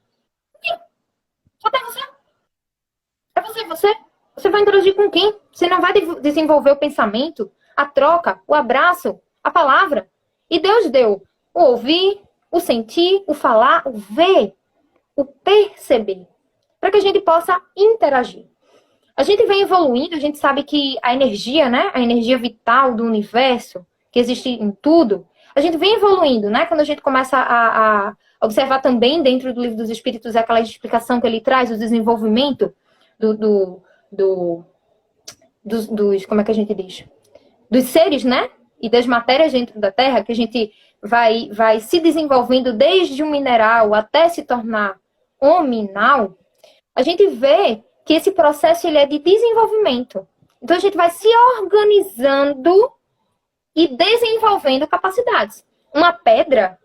Só tem você. É você. Você vai interagir com quem? Você não vai desenvolver o pensamento, a troca, o abraço, a palavra. E Deus deu o ouvir, o sentir, o falar, o ver, o perceber. Para que a gente possa interagir. A gente vem evoluindo, a gente sabe que a energia, né? A energia vital do universo, que existe em tudo, a gente vem evoluindo, né? Quando a gente começa a observar também dentro do Livro dos Espíritos aquela explicação que ele traz, o desenvolvimento dos como é que a gente diz? Dos seres, né? E das matérias dentro da Terra, que a gente vai se desenvolvendo desde um mineral até se tornar hominal, a gente vê que esse processo ele é de desenvolvimento. Então a gente vai se organizando e desenvolvendo capacidades. Uma pedra,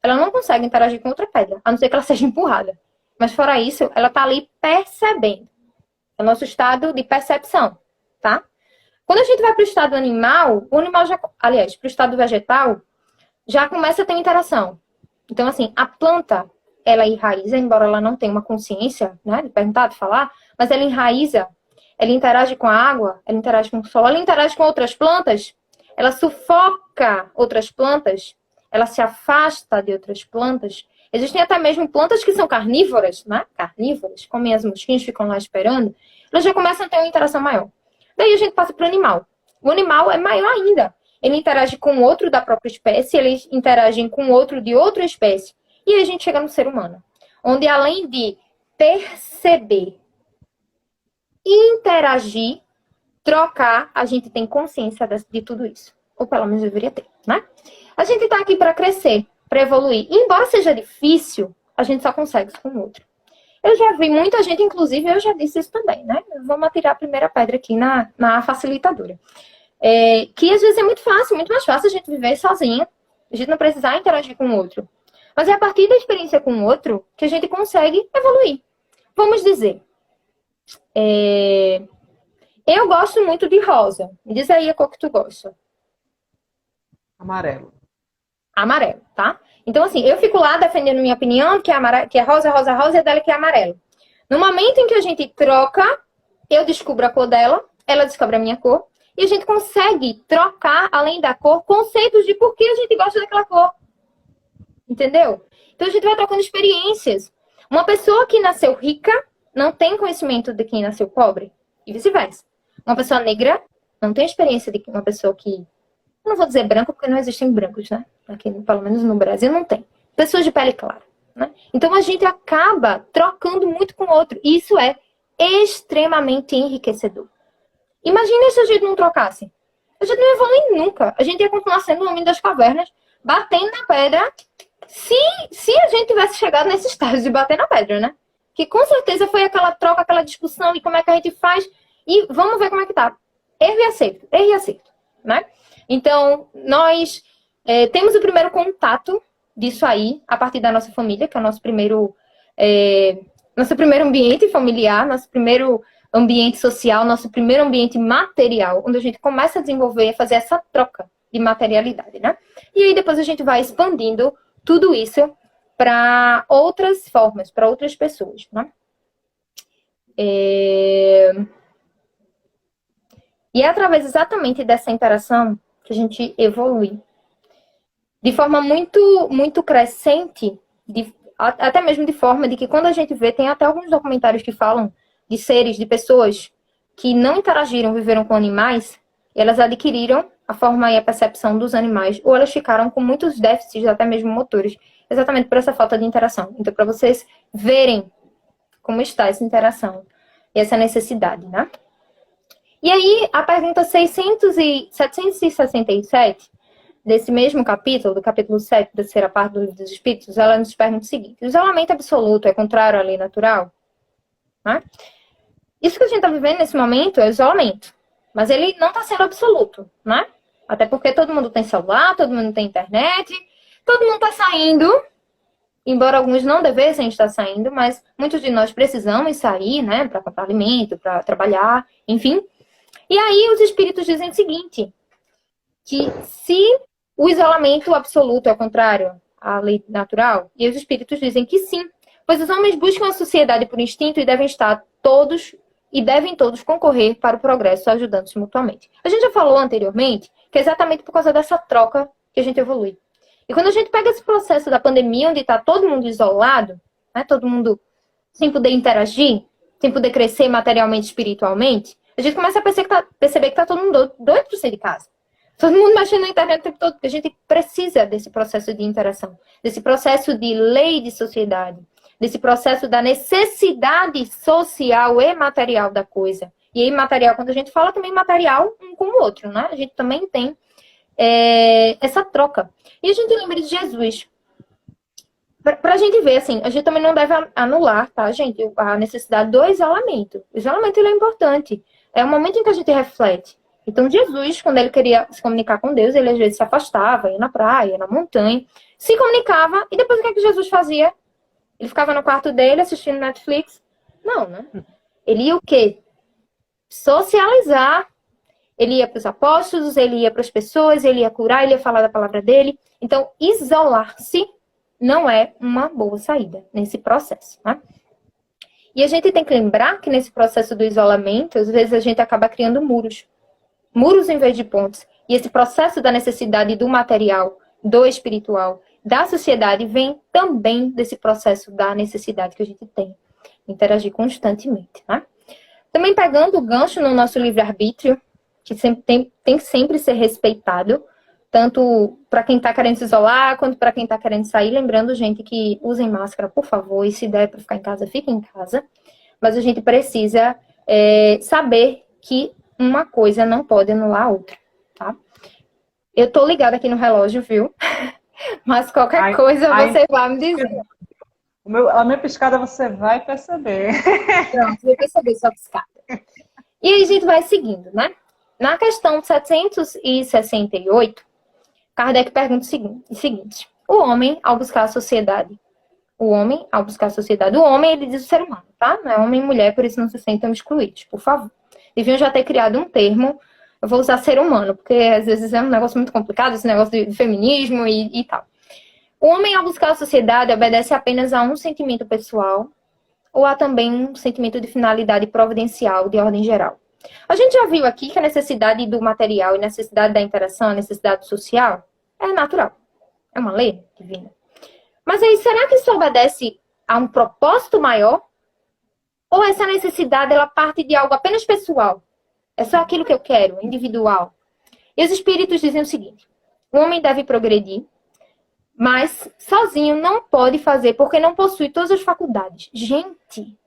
ela não consegue interagir com outra pedra, a não ser que ela seja empurrada. Mas fora isso, ela está ali percebendo. É o nosso estado de percepção, tá? Quando a gente vai para o estado animal, o animal já... Aliás, para o estado vegetal, já começa a ter interação. Então, assim, a planta, ela enraiza, embora ela não tenha uma consciência, né, de perguntar, de falar, mas ela enraiza, ela interage com a água, ela interage com o sol, ela interage com outras plantas, ela sufoca outras plantas, ela se afasta de outras plantas. Existem até mesmo plantas que são carnívoras, né? Carnívoras, comem as mosquinhas, ficam lá esperando. Elas já começam a ter uma interação maior. Daí a gente passa para o animal. O animal é maior ainda. Ele interage com outro da própria espécie, eles interagem com outro de outra espécie. E aí a gente chega no ser humano, onde além de perceber, interagir, trocar, a gente tem consciência de tudo isso. Ou pelo menos deveria ter, né? A gente está aqui para crescer, para evoluir. E embora seja difícil, a gente só consegue isso com o outro. Eu já vi muita gente, inclusive, eu já disse isso também, né? Vamos atirar a primeira pedra aqui na facilitadora. Que às vezes é muito fácil, muito mais fácil a gente viver sozinha, a gente não precisar interagir com o outro. Mas é a partir da experiência com o outro que a gente consegue evoluir. Vamos dizer, eu gosto muito de rosa. Me diz aí a cor que tu gosta. Amarelo. Amarelo, tá? Então, assim, eu fico lá defendendo minha opinião, que é rosa, rosa, rosa, e dela que é amarelo. No momento em que a gente troca, eu descubro a cor dela, ela descobre a minha cor, e a gente consegue trocar, além da cor, conceitos de por que a gente gosta daquela cor. Entendeu? Então, a gente vai trocando experiências. Uma pessoa que nasceu rica não tem conhecimento de quem nasceu pobre, e vice-versa. Uma pessoa negra não tem experiência de uma pessoa que... Eu não vou dizer branco, porque não existem brancos, né? Aqui, pelo menos no Brasil, não tem. Pessoas de pele clara, né? Então, a gente acaba trocando muito com o outro. E isso é extremamente enriquecedor. Imagina se a gente não trocasse. A gente não ia evoluir nunca. A gente ia continuar sendo o homem das cavernas, batendo na pedra, se a gente tivesse chegado nesse estágio de bater na pedra, né? Que com certeza foi aquela troca, aquela discussão, e como é que a gente faz, e vamos ver como é que tá. Erro e acerto, né? Então, nós temos o primeiro contato disso aí, a partir da nossa família, que é o nosso primeiro ambiente familiar, nosso primeiro ambiente social, nosso primeiro ambiente material, onde a gente começa a desenvolver, a fazer essa troca de materialidade, né? E aí depois a gente vai expandindo tudo isso para outras formas, para outras pessoas, né? E é através exatamente dessa interação que a gente evolui. De forma muito, muito crescente, até mesmo de forma de que quando a gente vê, tem até alguns documentários que falam de seres, de pessoas que não interagiram, viveram com animais, e elas adquiriram a forma e a percepção dos animais, ou elas ficaram com muitos déficits, até mesmo motores, exatamente por essa falta de interação. Então, para vocês verem como está essa interação e essa necessidade, né? E aí, a pergunta 767 desse mesmo capítulo, do capítulo 7, da terceira parte do Livro dos Espíritos, ela nos pergunta o seguinte: o isolamento absoluto é contrário à lei natural? Né? Isso que a gente está vivendo nesse momento é o isolamento. Mas ele não está sendo absoluto, né? Até porque todo mundo tem celular, todo mundo tem internet, todo mundo está saindo, embora alguns não devessem estar saindo, mas muitos de nós precisamos sair, né? Para comprar alimento, para trabalhar, enfim. E aí os espíritos dizem o seguinte, que se o isolamento absoluto é o contrário à lei natural, e os espíritos dizem que sim, pois os homens buscam a sociedade por instinto e devem todos concorrer para o progresso, ajudando-se mutuamente. A gente já falou anteriormente que é exatamente por causa dessa troca que a gente evolui. E quando a gente pega esse processo da pandemia, onde está todo mundo isolado, né, todo mundo sem poder interagir, sem poder crescer materialmente, espiritualmente, a gente começa a perceber que está todo mundo doido para sair de casa. Todo mundo mexendo na internet o tempo todo, porque a gente precisa desse processo de interação, desse processo de lei de sociedade, desse processo da necessidade social e material da coisa. E aí, material, quando a gente fala também material um com o outro, né? A gente também tem essa troca. E a gente lembra de Jesus. Para a gente ver, assim, a gente também não deve anular, tá, gente, a necessidade do isolamento. O isolamento, ele é importante. É o momento em que a gente reflete. Então, Jesus, quando ele queria se comunicar com Deus, ele às vezes se afastava, ia na praia, ia na montanha, se comunicava, e depois o que é que Jesus fazia? Ele ficava no quarto dele assistindo Netflix? Não, né? Ele ia o quê? Socializar. Ele ia para os apóstolos, ele ia para as pessoas, ele ia curar, ele ia falar da palavra dele. Então, isolar-se não é uma boa saída nesse processo, né? E a gente tem que lembrar que nesse processo do isolamento, às vezes a gente acaba criando muros. Muros em vez de pontes. E esse processo da necessidade do material, do espiritual, da sociedade, vem também desse processo da necessidade que a gente tem de interagir constantemente, né? Também pegando o gancho no nosso livre-arbítrio, que sempre tem que sempre ser respeitado, tanto para quem está querendo se isolar, quanto para quem está querendo sair. Lembrando, gente, que usem máscara, por favor, e se der para ficar em casa, fique em casa. Mas a gente precisa saber que uma coisa não pode anular a outra, tá? Eu tô ligada aqui no relógio, viu? Mas qualquer coisa você vai me dizer. A minha piscada você vai perceber. Pronto, vou perceber sua piscada. E aí a gente vai seguindo, né? Na questão 768, Kardec pergunta o seguinte: O homem, ao buscar a sociedade. O homem, ao buscar a sociedade. O homem, ele diz o ser humano, tá? Não é homem e mulher, por isso não se sentem excluídos, por favor. Deviam já ter criado um termo, eu vou usar ser humano, porque às vezes é um negócio muito complicado, esse negócio de feminismo e tal. O homem, ao buscar a sociedade, obedece apenas a um sentimento pessoal ou há também um sentimento de finalidade providencial de ordem geral. A gente já viu aqui que a necessidade do material e a necessidade da interação, a necessidade social, é natural. É uma lei divina. Mas aí, será que isso obedece a um propósito maior? Ou essa necessidade, ela parte de algo apenas pessoal? É só aquilo que eu quero, individual. E os espíritos dizem o seguinte: o homem deve progredir, mas sozinho não pode fazer porque não possui todas as faculdades. Gente,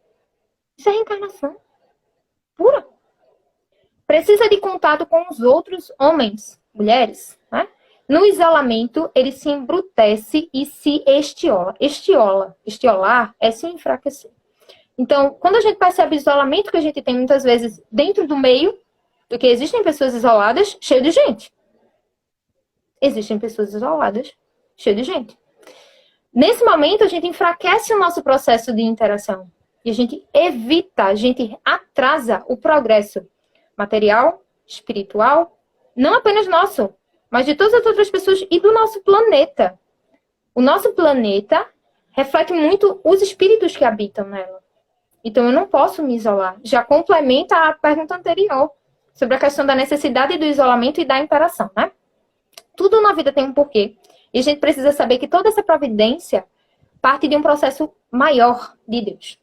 isso é reencarnação pura. Precisa de contato com os outros homens, mulheres, né? No isolamento, ele se embrutece e se estiola. Estiolar é se enfraquecer. Então, quando a gente percebe o isolamento que a gente tem muitas vezes dentro do meio, porque existem pessoas isoladas, cheio de gente. Existem pessoas isoladas, cheio de gente. Nesse momento, a gente enfraquece o nosso processo de interação. E a gente evita, a gente atrasa o progresso material, espiritual, não apenas nosso, mas de todas as outras pessoas e do nosso planeta. O nosso planeta reflete muito os espíritos que habitam nela. Então, eu não posso me isolar. Já complementa a pergunta anterior sobre a questão da necessidade do isolamento e da interação, né? Tudo na vida tem um porquê. E a gente precisa saber que toda essa providência parte de um processo maior de Deus.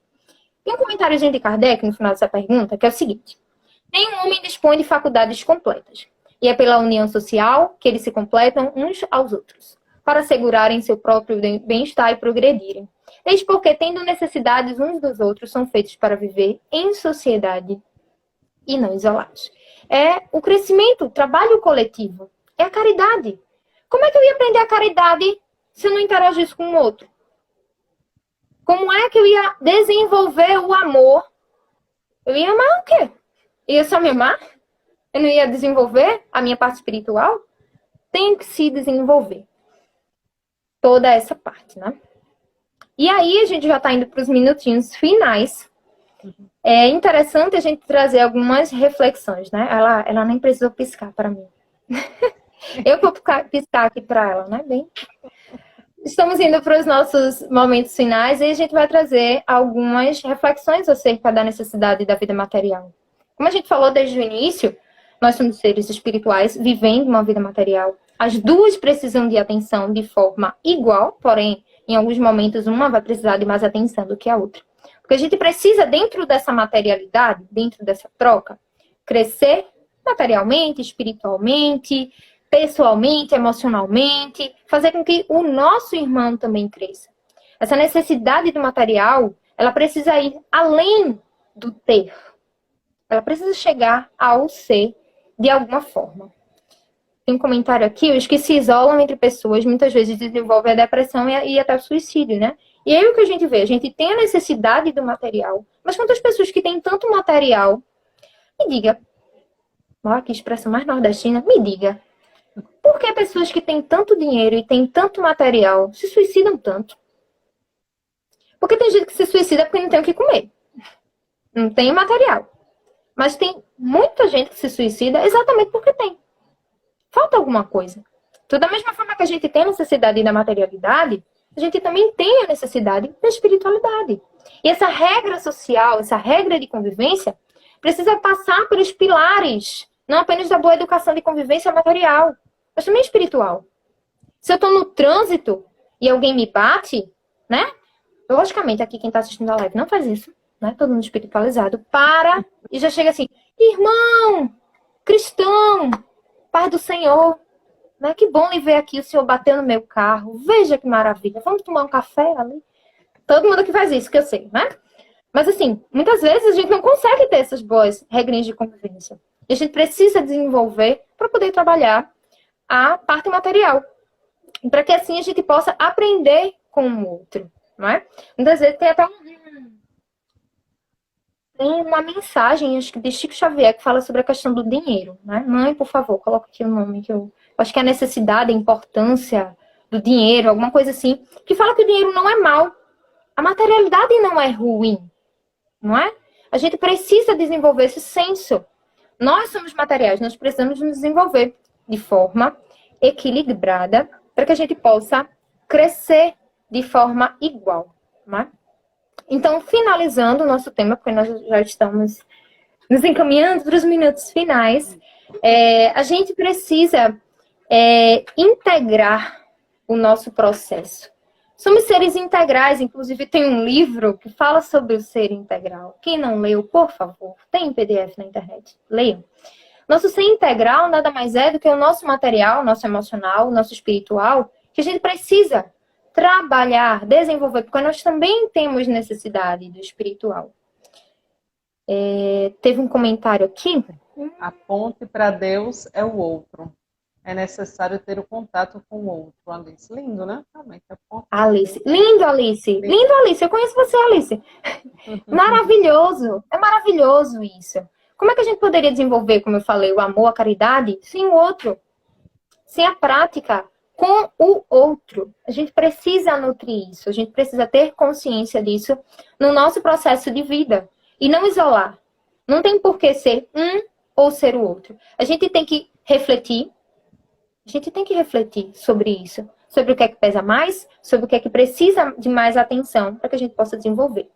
Tem um comentário de Kardec no final dessa pergunta, que é o seguinte: nenhum homem dispõe de faculdades completas. E é pela união social que eles se completam uns aos outros, para assegurarem seu próprio bem-estar e progredirem. Eis porque, tendo necessidades uns dos outros, são feitos para viver em sociedade e não isolados. É o crescimento, o trabalho coletivo. É a caridade. Como é que eu ia aprender a caridade se eu não interagisse com o outro? Como é que eu ia desenvolver o amor? Eu ia amar o quê? Eu ia só me amar? Eu não ia desenvolver a minha parte espiritual? Tem que se desenvolver toda essa parte, né? E aí a gente já está indo para os minutinhos finais. É interessante a gente trazer algumas reflexões, né? Ela nem precisou piscar para mim. Eu vou piscar aqui para ela, né? Bem, estamos indo para os nossos momentos finais e a gente vai trazer algumas reflexões acerca da necessidade da vida material. Como a gente falou desde o início, nós somos seres espirituais vivendo uma vida material. As duas precisam de atenção de forma igual, porém, em alguns momentos, uma vai precisar de mais atenção do que a outra. Porque a gente precisa, dentro dessa materialidade, dentro dessa troca, crescer materialmente, espiritualmente, pessoalmente, emocionalmente, fazer com que o nosso irmão também cresça. Essa necessidade do material, ela precisa ir além do ter. Ela precisa chegar ao ser de alguma forma. Tem um comentário aqui: os que se isolam entre pessoas muitas vezes desenvolvem a depressão e até o suicídio, né? E aí o que a gente vê? A gente tem a necessidade do material, mas quantas pessoas que têm tanto material, me diga, olha que expressão mais nordestina, me diga, por que pessoas que têm tanto dinheiro e têm tanto material se suicidam tanto? Porque tem gente que se suicida porque não tem o que comer, não tem material. Mas tem muita gente que se suicida exatamente porque tem. Falta alguma coisa. Então, da mesma forma que a gente tem a necessidade da materialidade, a gente também tem a necessidade da espiritualidade. E essa regra social, essa regra de convivência, precisa passar pelos pilares, não apenas da boa educação de convivência material, mas também espiritual. Se eu estou no trânsito e alguém me bate, né? Logicamente, aqui quem está assistindo a live não faz isso, né? Todo mundo espiritualizado. Para e já chega assim: irmão, cristão, paz do Senhor, né? Que bom lhe ver aqui, o Senhor bateu no meu carro. Veja que maravilha. Vamos tomar um café ali? Todo mundo que faz isso, que eu sei, né? Mas assim, muitas vezes a gente não consegue ter essas boas regrinhas de convivência. E a gente precisa desenvolver para poder trabalhar a parte material. Para que assim a gente possa aprender com o outro, não é? Muitas vezes tem até tem uma mensagem, acho que de Chico Xavier, que fala sobre a questão do dinheiro, né? Mãe, por favor, coloca aqui o nome que eu acho que a necessidade, a importância do dinheiro, alguma coisa assim, que fala que o dinheiro não é mal. A materialidade não é ruim, não é? A gente precisa desenvolver esse senso. Nós somos materiais, nós precisamos nos desenvolver de forma equilibrada para que a gente possa crescer de forma igual, não é? Então, finalizando o nosso tema, porque nós já estamos nos encaminhando para os minutos finais, a gente precisa integrar o nosso processo. Somos seres integrais, inclusive tem um livro que fala sobre o ser integral. Quem não leu, por favor, tem em PDF na internet, leiam. Nosso ser integral nada mais é do que o nosso material, nosso emocional, nosso espiritual, que a gente precisa trabalhar, desenvolver, porque nós também temos necessidade do espiritual. Teve um comentário aqui. A ponte para Deus é o outro. É necessário ter o contato com o outro. Alice, lindo, né? Realmente, a ponte. Alice. Lindo, Alice. Lindo, Alice. Eu conheço você, Alice. Maravilhoso. É maravilhoso isso. Como é que a gente poderia desenvolver, como eu falei, o amor, a caridade, sem o outro? Sem a prática com o outro. A gente precisa nutrir isso. A gente precisa ter consciência disso no nosso processo de vida. E não isolar. Não tem por que ser um ou ser o outro. A gente tem que refletir. A gente tem que refletir sobre isso. Sobre o que é que pesa mais, sobre o que é que precisa de mais atenção para que a gente possa desenvolver.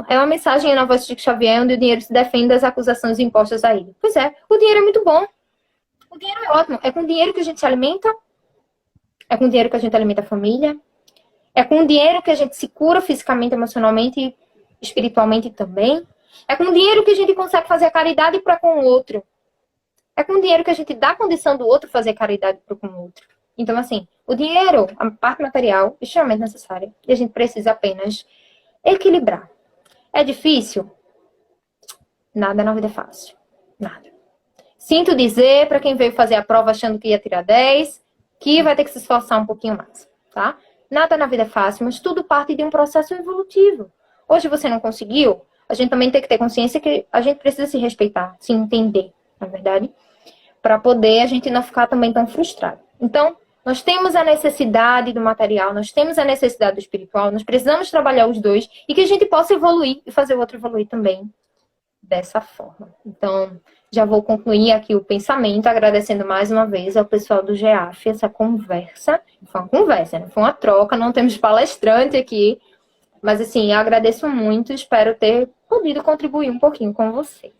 É uma mensagem na voz de Chico Xavier, onde o dinheiro se defende das acusações impostas a ele. Pois é, o dinheiro é muito bom. O dinheiro é ótimo. É com dinheiro que a gente se alimenta. É com dinheiro que a gente alimenta a família. É com dinheiro que a gente se cura fisicamente, emocionalmente e espiritualmente também. É com dinheiro que a gente consegue fazer a caridade para com o outro. É com dinheiro que a gente dá a condição do outro fazer caridade para com o outro. Então, assim, o dinheiro, a parte material, é extremamente necessária. E a gente precisa apenas equilibrar. É difícil? Nada na vida é fácil. Nada. Sinto dizer, para quem veio fazer a prova achando que ia tirar 10, que vai ter que se esforçar um pouquinho mais, tá? Nada na vida é fácil, mas tudo parte de um processo evolutivo. Hoje você não conseguiu, a gente também tem que ter consciência que a gente precisa se respeitar, se entender, na verdade, para poder a gente não ficar também tão frustrado. Então, nós temos a necessidade do material, nós temos a necessidade do espiritual, nós precisamos trabalhar os dois e que a gente possa evoluir e fazer o outro evoluir também dessa forma. Então, já vou concluir aqui o pensamento, agradecendo mais uma vez ao pessoal do GEAF essa conversa. Foi uma conversa, né? Foi uma troca, não temos palestrante aqui, mas assim, eu agradeço muito, espero ter podido contribuir um pouquinho com vocês.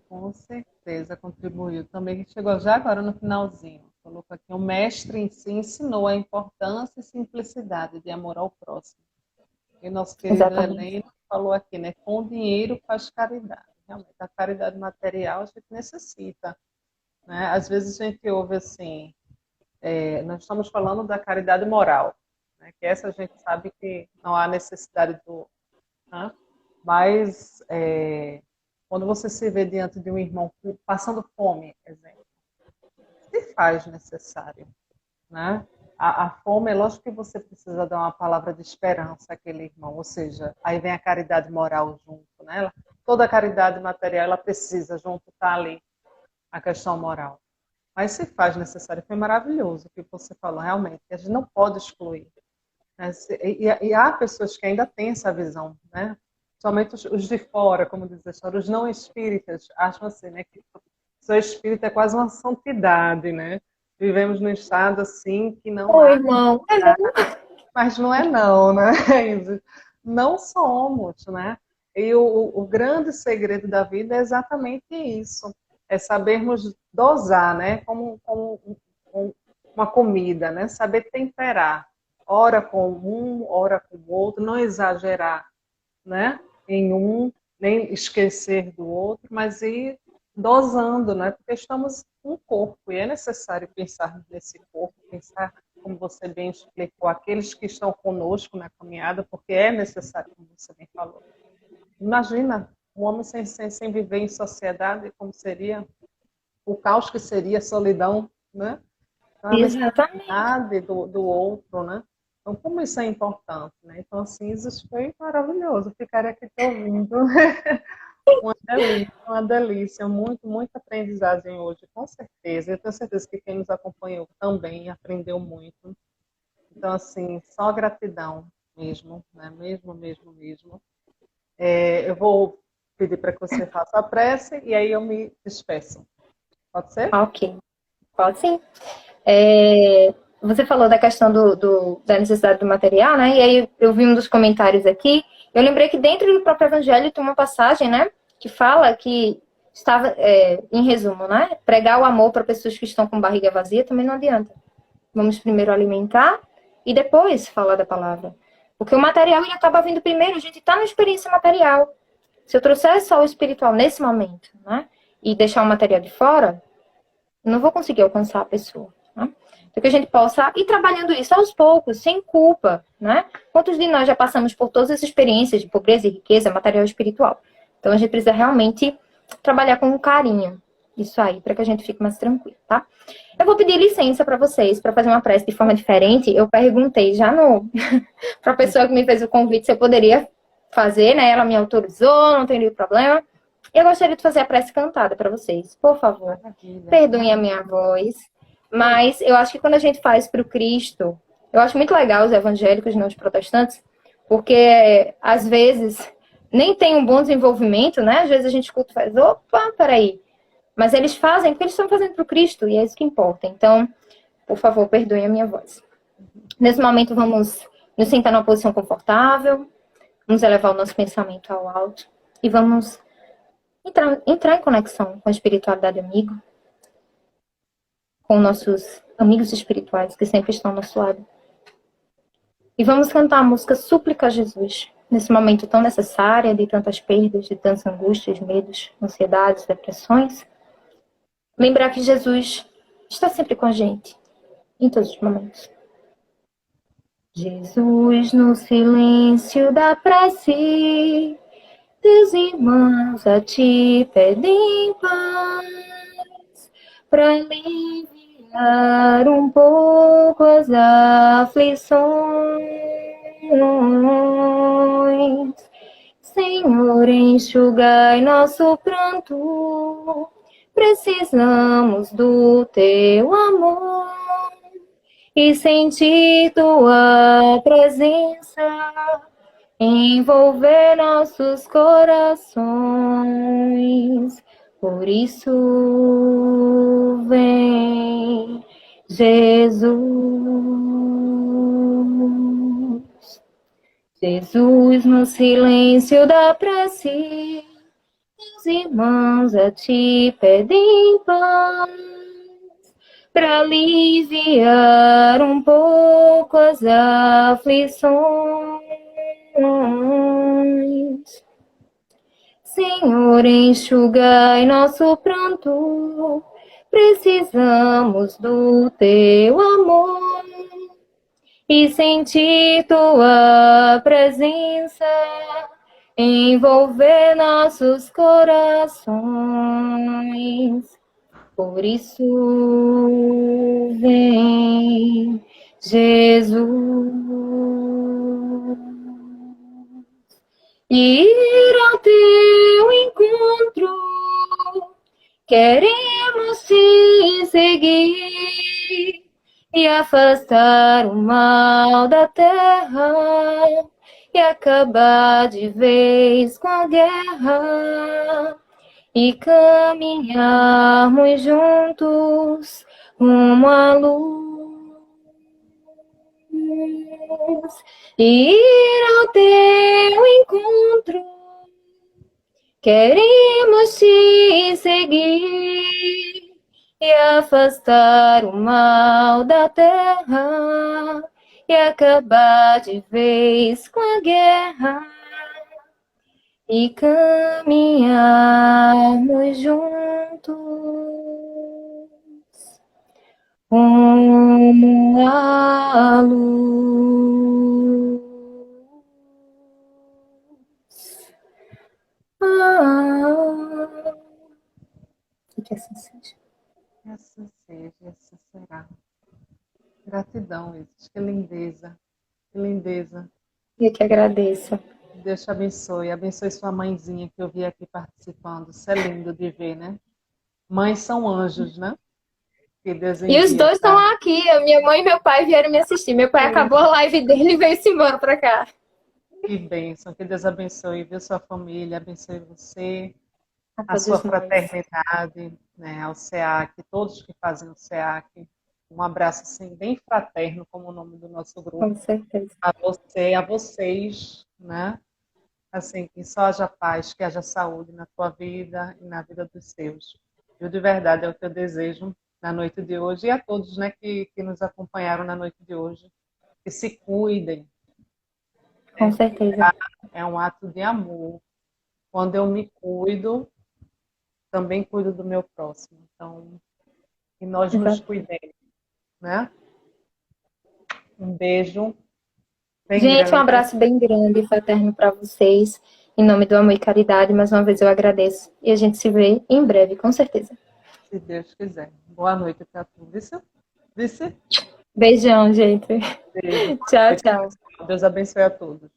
Com certeza contribuiu. Também chegou já agora no finalzinho. Colocou aqui, o mestre em si ensinou a importância e simplicidade de amor ao próximo. E o nosso querido Heleno falou aqui, né? Com dinheiro faz caridade. Realmente, a caridade material a gente necessita. Né? Às vezes a gente ouve assim, nós estamos falando da caridade moral, né? Que essa a gente sabe que não há necessidade do... Né? Mas quando você se vê diante de um irmão passando fome, exemplo, se faz necessário, né? A fome, é lógico que você precisa dar uma palavra de esperança àquele irmão, ou seja, aí vem a caridade moral junto, né? Toda a caridade material, ela precisa junto estar ali a questão moral. Mas se faz necessário, foi maravilhoso o que você falou, realmente, a gente não pode excluir. Né? E há pessoas que ainda têm essa visão, né? Somente os de fora, como diz a história, os não espíritas, acham assim, né? Que ser espírita é quase uma santidade, né? Vivemos num estado assim que não há... irmão. Mas não é não, né? Não somos, né? E o grande segredo da vida é exatamente isso. É sabermos dosar, né? Como uma comida, né? Saber temperar. Ora com um, ora com o outro. Não exagerar, né? Em um, nem esquecer do outro, mas ir dosando, né? Porque estamos um corpo e é necessário pensar nesse corpo, pensar, como você bem explicou, aqueles que estão conosco na caminhada, porque é necessário, como você bem falou. Imagina um homem sem viver em sociedade, como seria o caos que seria a solidão, né? A necessidade do outro, né? Então, como isso é importante, né? Então, assim, isso foi maravilhoso. Ficaria aqui te ouvindo uma delícia, muito, muita aprendizagem hoje, com certeza. Eu tenho certeza que quem nos acompanhou também aprendeu muito. Então, assim, só gratidão mesmo, né? Mesmo, mesmo, mesmo. Eu vou pedir para que você faça a prece e aí eu me despeço. Pode ser? Ok, pode sim. Você falou da questão da necessidade do material, né? E aí eu vi um dos comentários aqui. Eu lembrei que dentro do próprio Evangelho tem uma passagem, né? Que fala que estava, em resumo, né? Pregar o amor para pessoas que estão com barriga vazia também não adianta. Vamos primeiro alimentar e depois falar da palavra. Porque o material ele acaba vindo primeiro, a gente está na experiência material. Se eu trouxer só o espiritual nesse momento, né? E deixar o material de fora, eu não vou conseguir alcançar a pessoa. Né? Então, que a gente possa ir trabalhando isso aos poucos, sem culpa, né? Quantos de nós já passamos por todas as experiências de pobreza e riqueza, material e espiritual? Então, a gente precisa realmente trabalhar com carinho isso aí, para que a gente fique mais tranquilo, tá? Eu vou pedir licença para vocês, para fazer uma prece de forma diferente. Eu perguntei já para a pessoa que me fez o convite se eu poderia fazer, né? Ela me autorizou, não tem nenhum problema. Eu gostaria de fazer a prece cantada para vocês, por favor. Perdoem a minha voz, mas eu acho que quando a gente faz para o Cristo, eu acho muito legal os evangélicos, não os protestantes, porque às vezes nem tem um bom desenvolvimento, né? Às vezes a gente escuta e faz, opa, peraí. Mas eles fazem porque eles estão fazendo para o Cristo e é isso que importa. Então, por favor, perdoem a minha voz. Nesse momento, vamos nos sentar numa posição confortável, vamos elevar o nosso pensamento ao alto e vamos entrar em conexão com a espiritualidade amiga, com nossos amigos espirituais que sempre estão ao nosso lado. E vamos cantar a música Súplica a Jesus, nesse momento tão necessário de tantas perdas, de tantas angústias, medos, ansiedades, depressões. Lembrar que Jesus está sempre com a gente, em todos os momentos. Jesus, no silêncio da prece, teus irmãos a ti pedem paz, para aliviar um pouco as aflições. Senhor, enxugai nosso pranto, precisamos do teu amor e sentir tua presença envolver nossos corações. Por isso, vem, Jesus. Jesus, no silêncio da prece, os irmãos a ti pedem paz, para aliviar um pouco as aflições. Senhor, enxugai nosso pranto, precisamos do teu amor e sentir tua presença envolver nossos corações. Por isso, vem, Jesus, ir ao teu encontro, queremos te seguir e afastar o mal da terra e acabar de vez com a guerra e caminharmos juntos rumo à luz. E ir ao teu encontro, queremos te seguir e afastar o mal da terra e acabar de vez com a guerra e caminharmos juntos rumo à luz. Que assim seja. Que assim seja, e assim será. Gratidão, Isis. Que lindeza. Que lindeza. Eu que agradeço. Deus te abençoe. Abençoe sua mãezinha que eu vi aqui participando. Isso é lindo de ver, né? Mães são anjos, né? Que Deus E os envia dois estão para... aqui. A minha mãe e meu pai vieram me assistir. Meu pai acabou a live dele e veio-se embora pra cá. Que bênção. Que Deus abençoe, viu, sua família, abençoe você, A a sua todos nós. fraternidade, né? Ao SEAC, todos que fazem o SEAC. Um abraço, assim, bem fraterno, como o nome do nosso grupo. Com certeza. A você, a vocês, né? Assim, que só haja paz, que haja saúde na tua vida e na vida dos seus. Eu, de verdade, é o que eu desejo na noite de hoje e a todos, né, que nos acompanharam na noite de hoje. Que se cuidem. Com certeza. É um ato de amor. Quando eu me cuido, também cuido do meu próximo. Então, que nós nos Exato. cuidemos, né? Um beijo bem Gente, um grande, abraço bem grande e fraterno para vocês. Em nome do amor e caridade, mais uma vez eu agradeço. E a gente se vê em breve, com certeza. se Deus quiser. Boa noite para todos. Vice? Beijão, gente. Beijo. Tchau, tchau. Deus abençoe a todos.